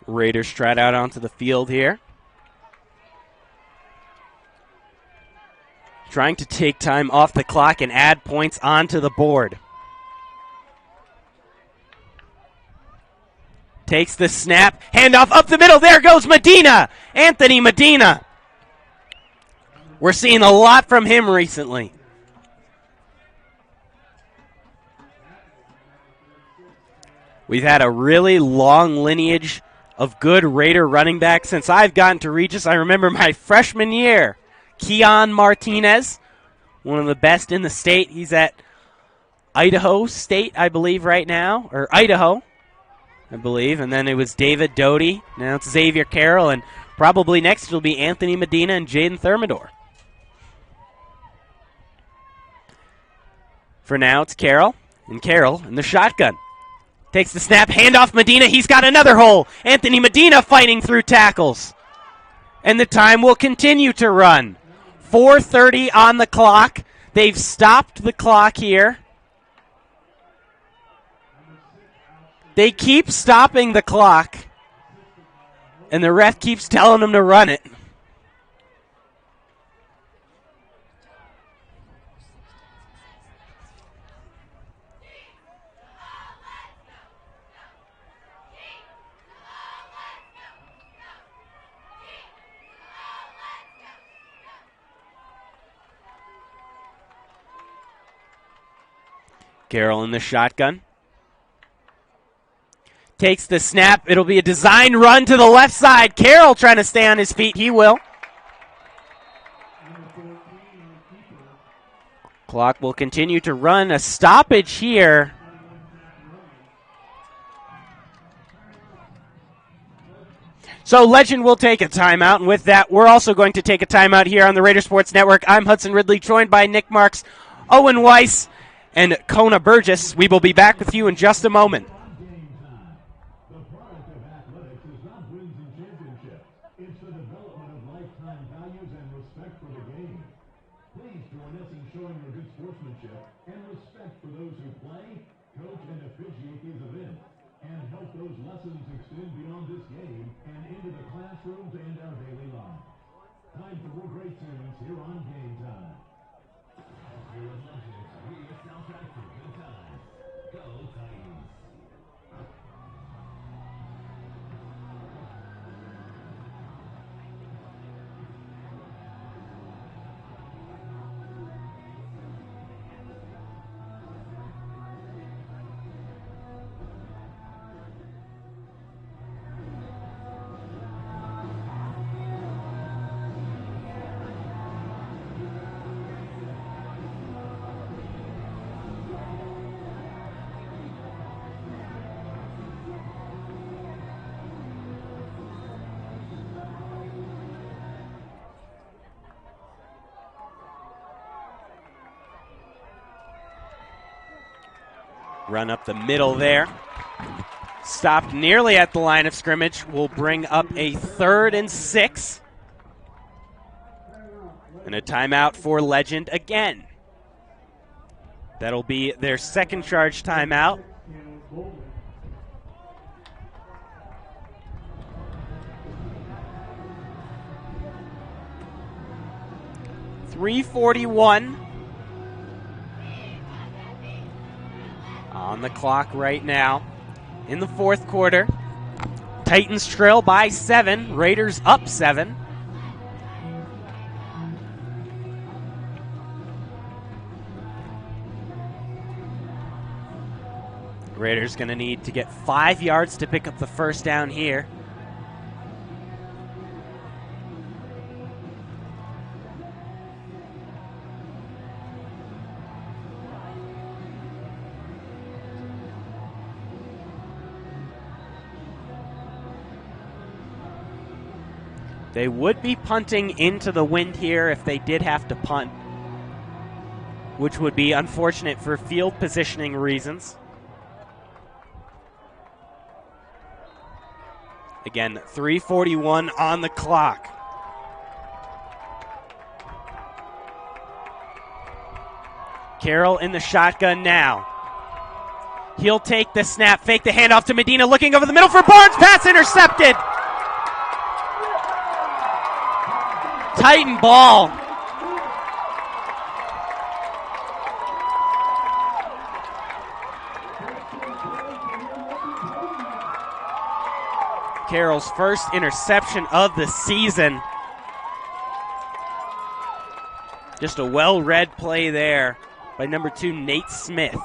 Raiders stride out onto the field here. Trying to take time off the clock and add points onto the board. Takes the snap, handoff up the middle. There goes Medina. Anthony Medina. We're seeing a lot from him recently. We've had a really long lineage of good Raider running backs since I've gotten to Regis. I remember my freshman year. Keon Martinez, one of the best in the state. He's at Idaho State, I believe, right now. Or Idaho, I believe. And then it was David Doty. Now it's Xavier Carroll. And probably next it'll be Anthony Medina and Jaden Thermidor. For now, it's Carroll. And Carroll in the shotgun. Takes the snap, handoff Medina. He's got another hole. Anthony Medina fighting through tackles. And the time will continue to run. 4:30 on the clock. They've stopped the clock here. They keep stopping the clock. And the ref keeps telling them to run it. Carroll in the shotgun. Takes the snap. It'll be a design run to the left side. Carroll trying to stay on his feet. He will. Clock will continue to run. A stoppage here. So Legend will take a timeout, and with that, we're also going to take a timeout here on the Raider Sports Network. I'm Hudson Ridley, joined by Nick Marks, Owen Weiss, and Kona Burgess. We will be back with you in just a moment. Run up the middle there. Stopped nearly at the line of scrimmage. Will bring up a 3rd and 6. And a timeout for Legend again. That'll be their second charge timeout. .341 on the clock right now in the fourth quarter. Titans trail by 7. Raiders up 7. Raiders going to need to get 5 yards to pick up the first down here. They would be punting into the wind here if they did have to punt, which would be unfortunate for field positioning reasons. Again, 3:41 on the clock. Carroll in the shotgun now. He'll take the snap, fake the handoff to Medina, looking over the middle for Barnes, pass intercepted. Titan ball. Carroll's first interception of the season. Just a well-read play there by number 2, Nate Smith.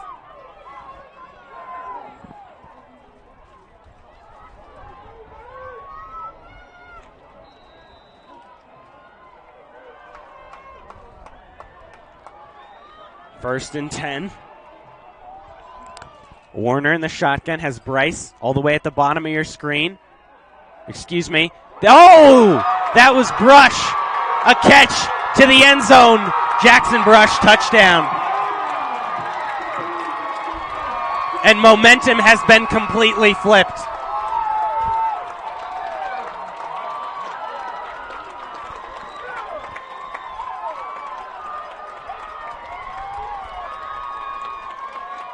First and 10. Warner in the shotgun has Bryce all the way at the bottom of your screen. Excuse me. Oh! That was Brush. A catch to the end zone. Jackson Brush, touchdown. And momentum has been completely flipped.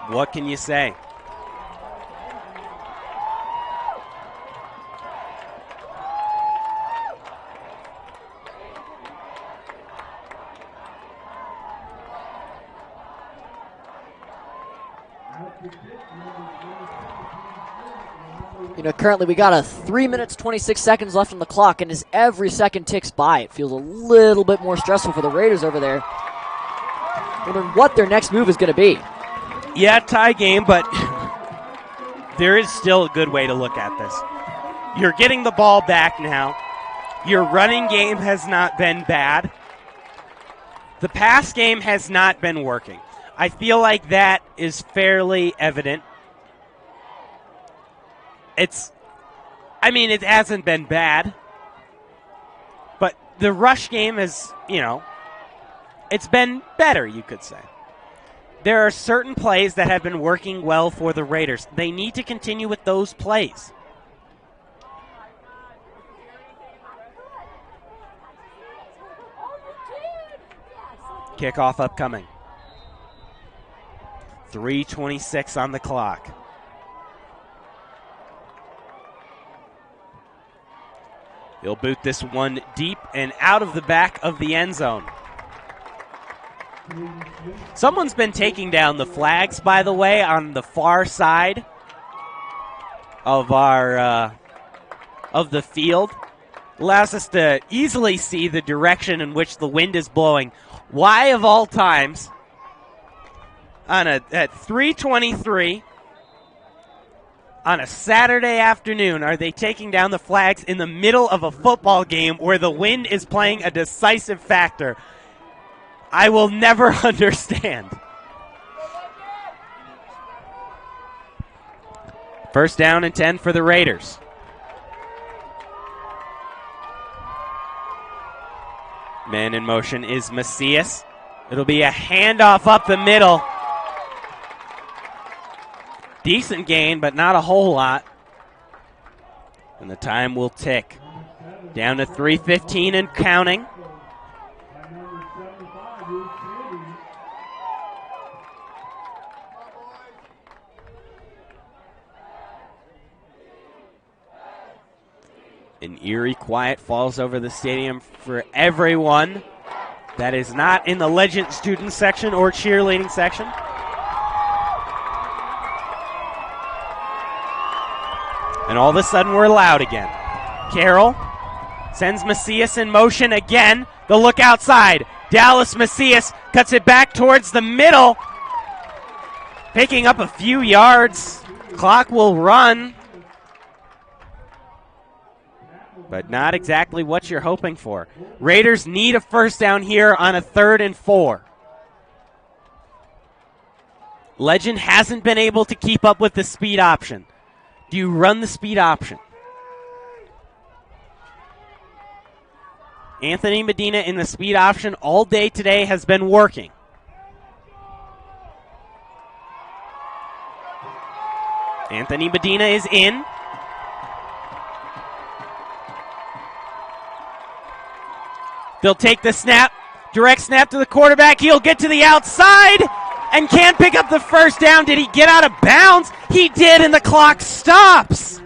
What can you say? You know, currently we got a 3 minutes, 26 seconds left on the clock, and as every second ticks by, it feels a little bit more stressful for the Raiders over there. Wondering what their next move is going to be. Yeah, tie game, but there is still a good way to look at this. You're getting the ball back now. Your running game has not been bad. The pass game has not been working. I feel like that is fairly evident. It hasn't been bad. But the rush game is, it's been better, you could say. There are certain plays that have been working well for the Raiders. They need to continue with those plays. Kickoff upcoming. 3:26 on the clock. He'll boot this one deep and out of the back of the end zone. Someone's been taking down the flags, by the way, on the far side of of the field. Allows us to easily see the direction in which the wind is blowing. Why, of all times, at 3:23 on a Saturday afternoon, are they taking down the flags in the middle of a football game where the wind is playing a decisive factor? I will never understand. First down and 10 for the Raiders. Man in motion is Macias. It'll be a handoff up the middle. Decent gain, but not a whole lot. And the time will tick. Down to 3:15 and counting. An eerie quiet falls over the stadium for everyone that is not in the Legend student section or cheerleading section. And all of a sudden we're loud again. Carroll sends Macias in motion again. The look outside. Dallas Macias cuts it back towards the middle. Picking up a few yards. Clock will run. But not exactly what you're hoping for. Raiders need a first down here on a 3rd and 4. Legend hasn't been able to keep up with the speed option. Do you run the speed option? Anthony Medina in the speed option all day today has been working. Anthony Medina is in. They'll take the snap, direct snap to the quarterback. He'll get to the outside and can't pick up the first down. Did he get out of bounds? He did, and the clock stops.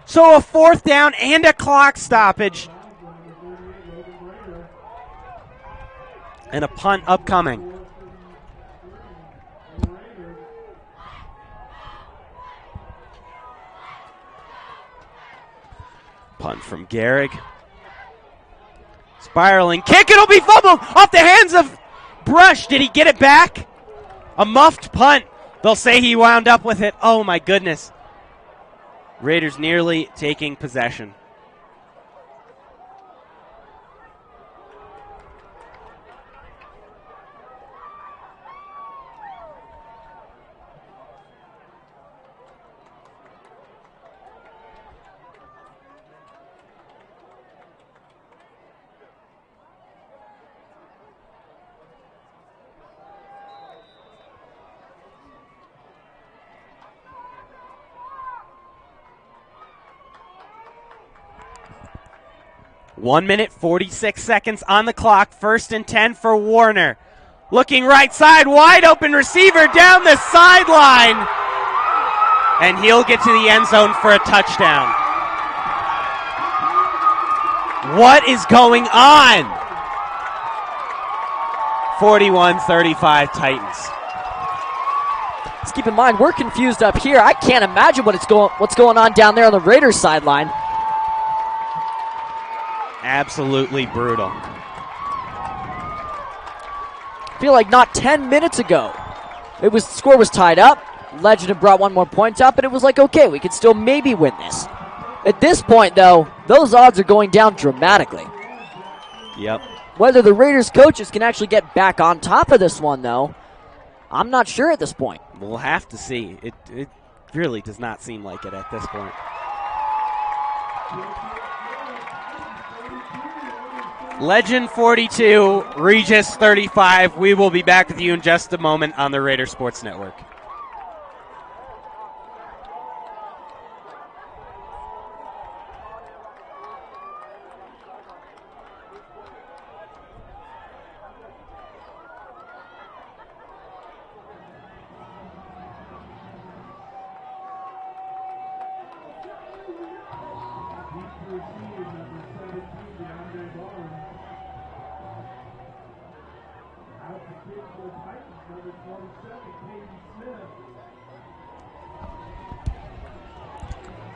So a 4th down and a clock stoppage. And a punt upcoming. Punt from Gehrig. Spiraling kick, it'll be fumbled off the hands of Brush. Did he get it back? A muffed punt. They'll say he wound up with it. Oh my goodness. Raiders nearly taking possession. One minute, 46 seconds on the clock. 1st and 10 for Warner. Looking right side, wide open receiver down the sideline. And he'll get to the end zone for a touchdown. What is going on? 41-35 Titans. Let's keep in mind, we're confused up here. I can't imagine what's going on down there on the Raiders sideline. Absolutely brutal. I feel like not 10 minutes ago, score was tied up. Legend had brought one more point up, and it was like, okay, we could still maybe win this. At this point, though, those odds are going down dramatically. Yep. Whether the Raiders coaches can actually get back on top of this one, though, I'm not sure at this point. We'll have to see. It really does not seem like it at this point. Legend 42, Regis 35. We will be back with you in just a moment on the Raider Sports Network.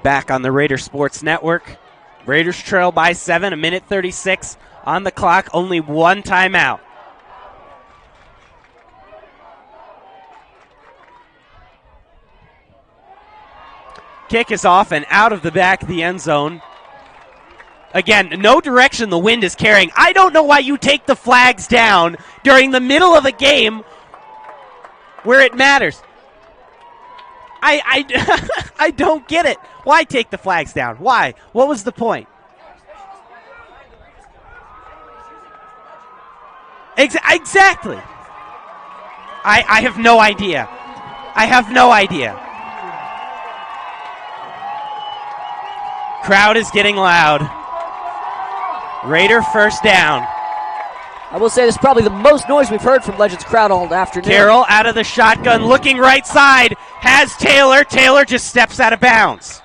Back on the Raider Sports Network. Raiders trail by 7, 1:36 on the clock, only one timeout. Kick is off and out of the back of the end zone. Again, no direction the wind is carrying. I don't know why you take the flags down during the middle of a game where it matters. I don't get it. Why take the flags down? Why? What was the point? Exactly. I have no idea. I have no idea. Crowd is getting loud. Raider first down. I will say this is probably the most noise we've heard from Legends crowd all afternoon. Carroll out of the shotgun, looking right side, has Taylor. Taylor just steps out of bounds.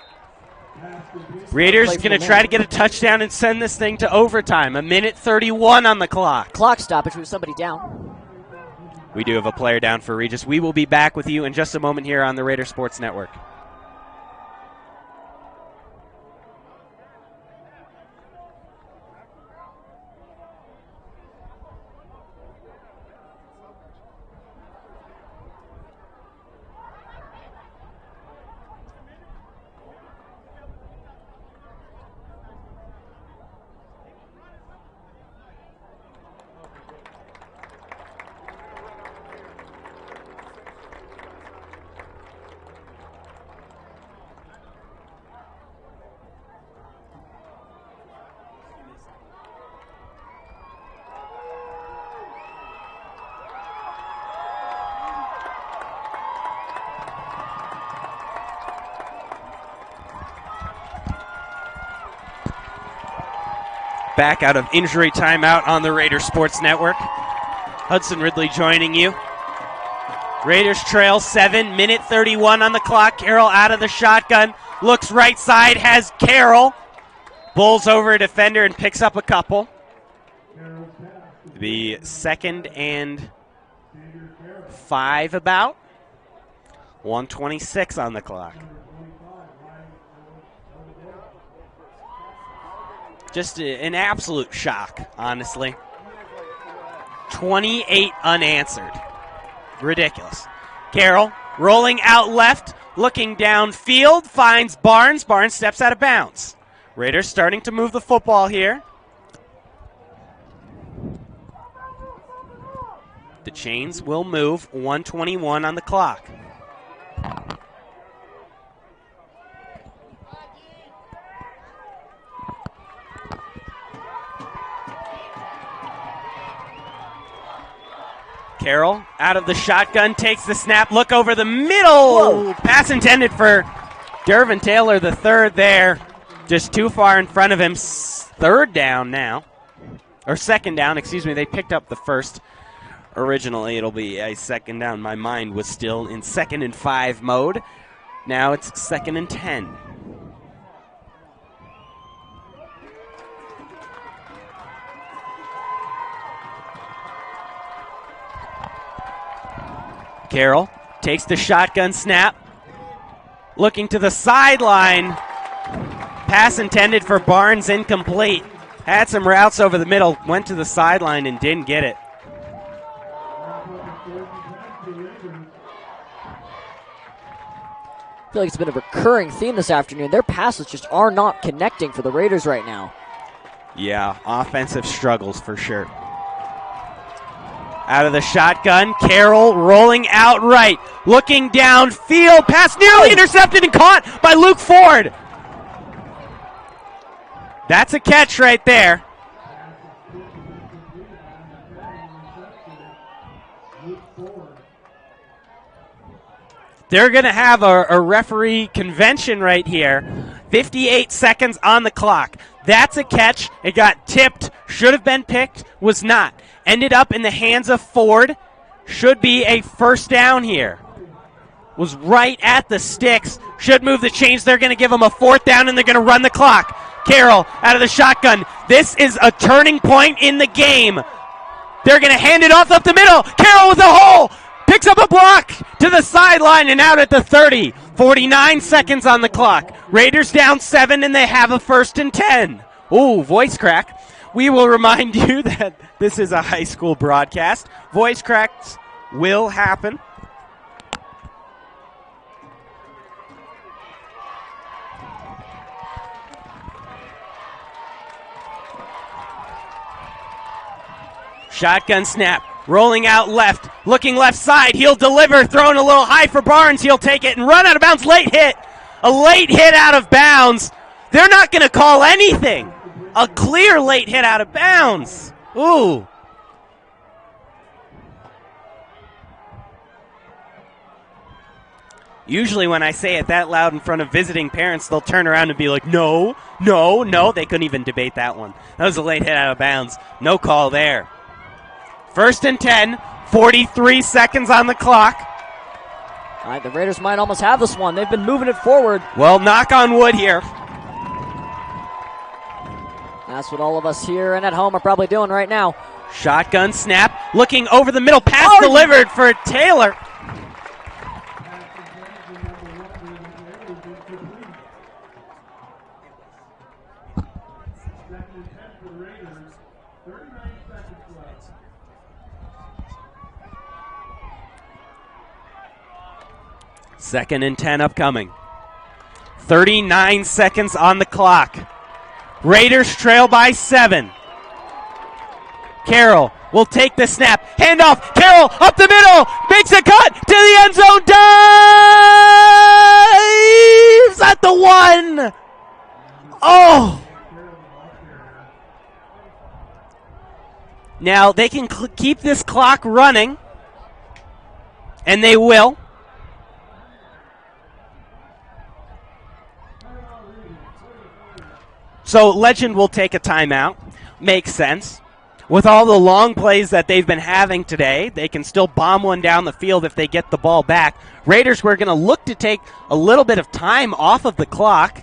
Raiders going to try to get a touchdown and send this thing to overtime. 1:31 on the clock. Clock stoppage with somebody down. We do have a player down for Regis. We will be back with you in just a moment here on the Raider Sports Network. Back out of injury timeout on the Raider Sports Network. Hudson Ridley joining you. Raiders trail 7, 1:31 on the clock. Carroll out of the shotgun, looks right side, has Carroll. Bulls over a defender and picks up a couple. The 2nd and 5 about. 1:26 on the clock. Just an absolute shock, honestly. 28 unanswered. Ridiculous. Carroll rolling out left, looking downfield, finds Barnes. Barnes steps out of bounds. Raiders starting to move the football here. The chains will move. 1:21 on the clock. Carroll out of the shotgun, takes the snap, look over the middle. Whoa. Pass intended for Dervin Taylor, the third there. Just too far in front of him. Third down now. Or second down, excuse me. They picked up the first. Originally, it'll be a second down. My mind was still in 2nd and 5 mode. Now it's 2nd and 10. Carroll takes the shotgun snap, looking to the sideline. Pass intended for Barnes, incomplete. Had some routes over the middle, went to the sideline and didn't get it. feel like it's been a recurring theme this afternoon. Their passes just are not connecting for the Raiders right now. Yeah, offensive struggles for sure. Out of the shotgun, Carroll rolling out right, looking downfield, pass nearly intercepted and caught by Luke Ford. That's a catch right there. They're going to have a referee convention right here. 58 seconds on the clock. That's a catch. It got tipped. Should have been picked. Was not. Ended up in the hands of Ford. Should be a first down here. Was right at the sticks. Should move the chains. They're going to give him a fourth down, and they're going to run the clock. Carroll out of the shotgun. This is a turning point in the game. They're going to hand it off up the middle. Carroll with a hole. Picks up a block to the sideline and out at the 30. 49 seconds on the clock. Raiders down 7, and they have a 1st and 10. Ooh, voice crack. We will remind you that this is a high school broadcast. Voice cracks will happen. Shotgun snap. Rolling out left, looking left side. He'll deliver, throwing a little high for Barnes. He'll take it and run out of bounds. Late hit. A late hit out of bounds. They're not going to call anything. A clear late hit out of bounds. Ooh. Usually when I say it that loud in front of visiting parents, they'll turn around and be like, no, no, no. They couldn't even debate that one. That was a late hit out of bounds. No call there. 1st and 10, 43 seconds on the clock. All right, the Raiders might almost have this one. They've been moving it forward. Well, knock on wood here. That's what all of us here and at home are probably doing right now. Shotgun snap, looking over the middle, pass delivered for Taylor. Second and 10 upcoming. 39 seconds on the clock. Raiders trail by 7. Carroll will take the snap. Handoff. Carroll up the middle. Makes a cut to the end zone. Dives at the 1. Oh. Now they can keep this clock running. And they will. So Legend will take a timeout. Makes sense. With all the long plays that they've been having today, they can still bomb one down the field if they get the ball back. Raiders were going to look to take a little bit of time off of the clock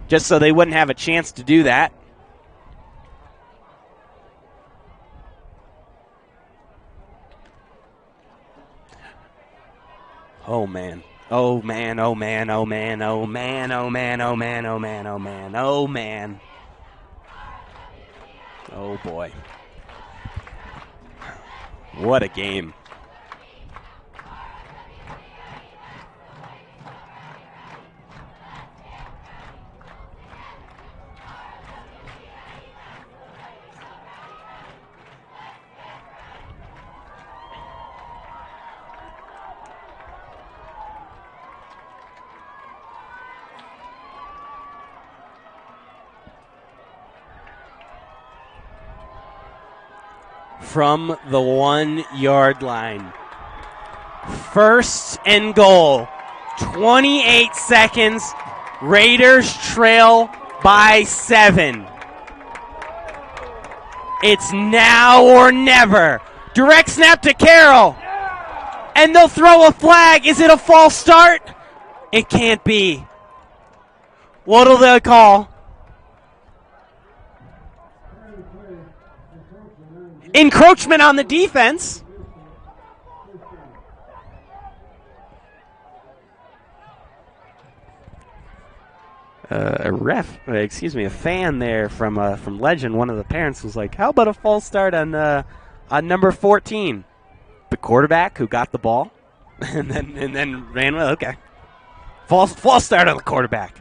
just so they wouldn't have a chance to do that. Oh, man. Oh, man, oh, man, oh, man, oh, man, oh, man, oh, man, oh, man, oh, man, oh, man. Oh, boy. What a game. From the 1 yard line. 1st and goal. 28 seconds. Raiders trail by 7. It's now or never. Direct snap to Carroll. And they'll throw a flag. Is it a false start? It can't be. What'll they call? Encroachment on the defense. A fan there from Legend. One of the parents was like, "How about a false start on number 14?" The quarterback who got the ball and then ran with. Okay, False start on the quarterback.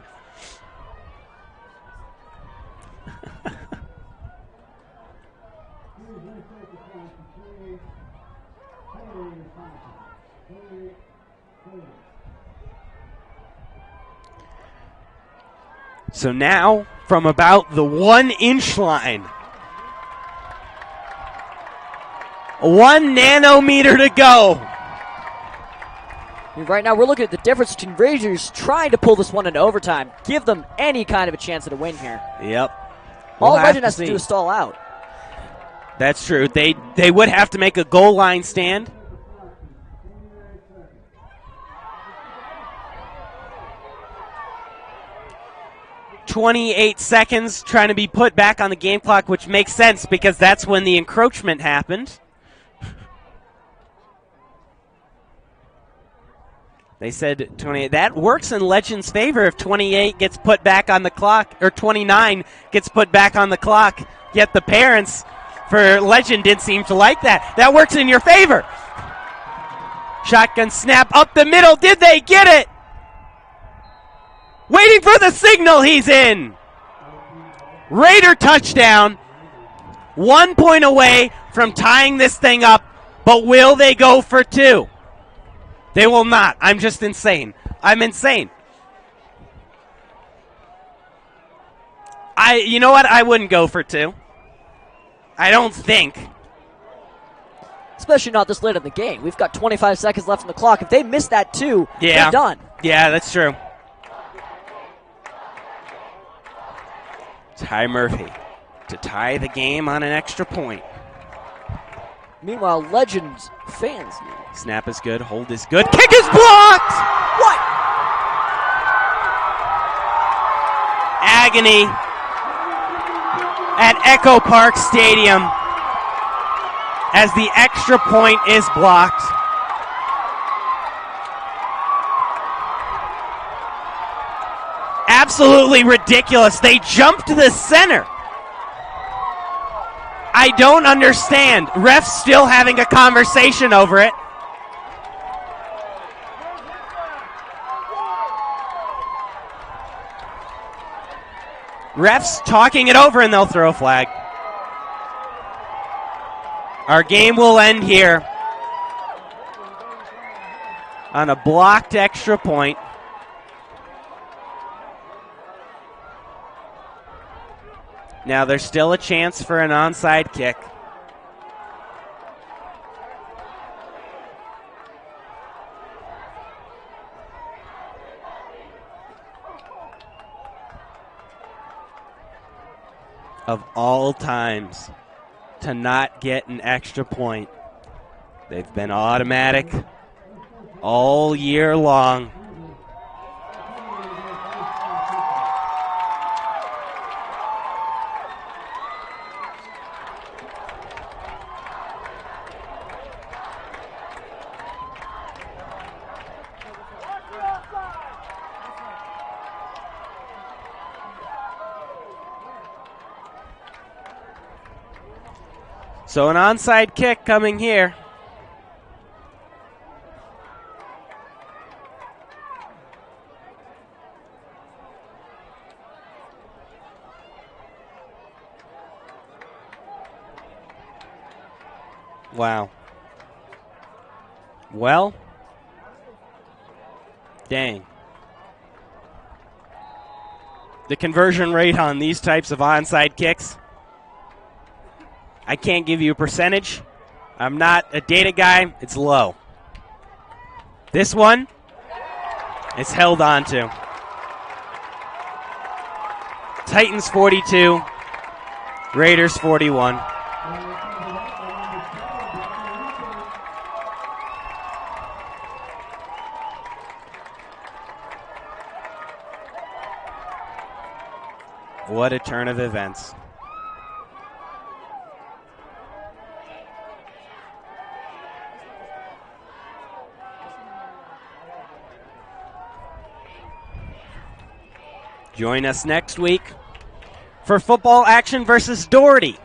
So now, from about the 1-inch line, 1 nanometer to go. Right now, we're looking at the difference between Rangers trying to pull this one into overtime, give them any kind of a chance at a win here. Yep. All Legend has to do is stall out. That's true. They would have to make a goal line stand. "28 seconds trying to be put back on the game clock," which makes sense because that's when the encroachment happened. They said 28. That works in Legend's favor if 28 gets put back on the clock, or 29 gets put back on the clock. Yet the parents for Legend didn't seem to like that. That works in your favor. Shotgun snap up the middle. Did they get it? Waiting for the signal. He's in. Raider touchdown. 1 point away from tying this thing up, but will they go for 2? They will not. I'm just insane. I'm insane. You know what? I wouldn't go for 2. I don't think. Especially not this late in the game. We've got 25 seconds left on the clock. If they miss that 2, they're done. Yeah, that's true. Ty Murphy to tie the game on an extra point. Meanwhile, Legends fans. Snap is good. Hold is good. Kick is blocked! What? Agony at Echo Park Stadium as the extra point is blocked. Absolutely ridiculous. They jumped the center. I don't understand. Refs still having a conversation over it. Refs talking it over, and they'll throw a flag. Our game will end here on a blocked extra point. Now there's still a chance for an onside kick. Of all times to not get an extra point. They've been automatic all year long. So an onside kick coming here. Wow. Well, dang. The conversion rate on these types of onside kicks, I can't give you a percentage. I'm not a data guy. It's low. This one, it's held on to. Titans 42, Raiders 41. What a turn of events. Join us next week for football action versus Doherty.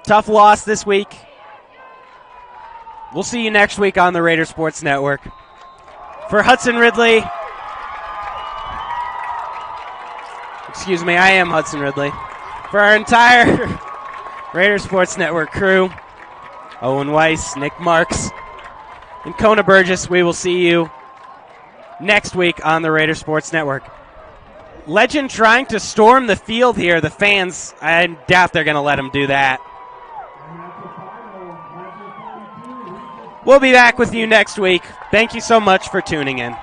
Tough loss this week. We'll see you next week on the Raider Sports Network. For Hudson Ridley, Excuse me, I am Hudson Ridley. For our entire Raider Sports Network crew, Owen Weiss, Nick Marks, and Kona Burgess, we will see you next week on the Raider Sports Network. Legend trying to storm the field here. The fans, I doubt they're going to let him do that. We'll be back with you next week. Thank you so much for tuning in.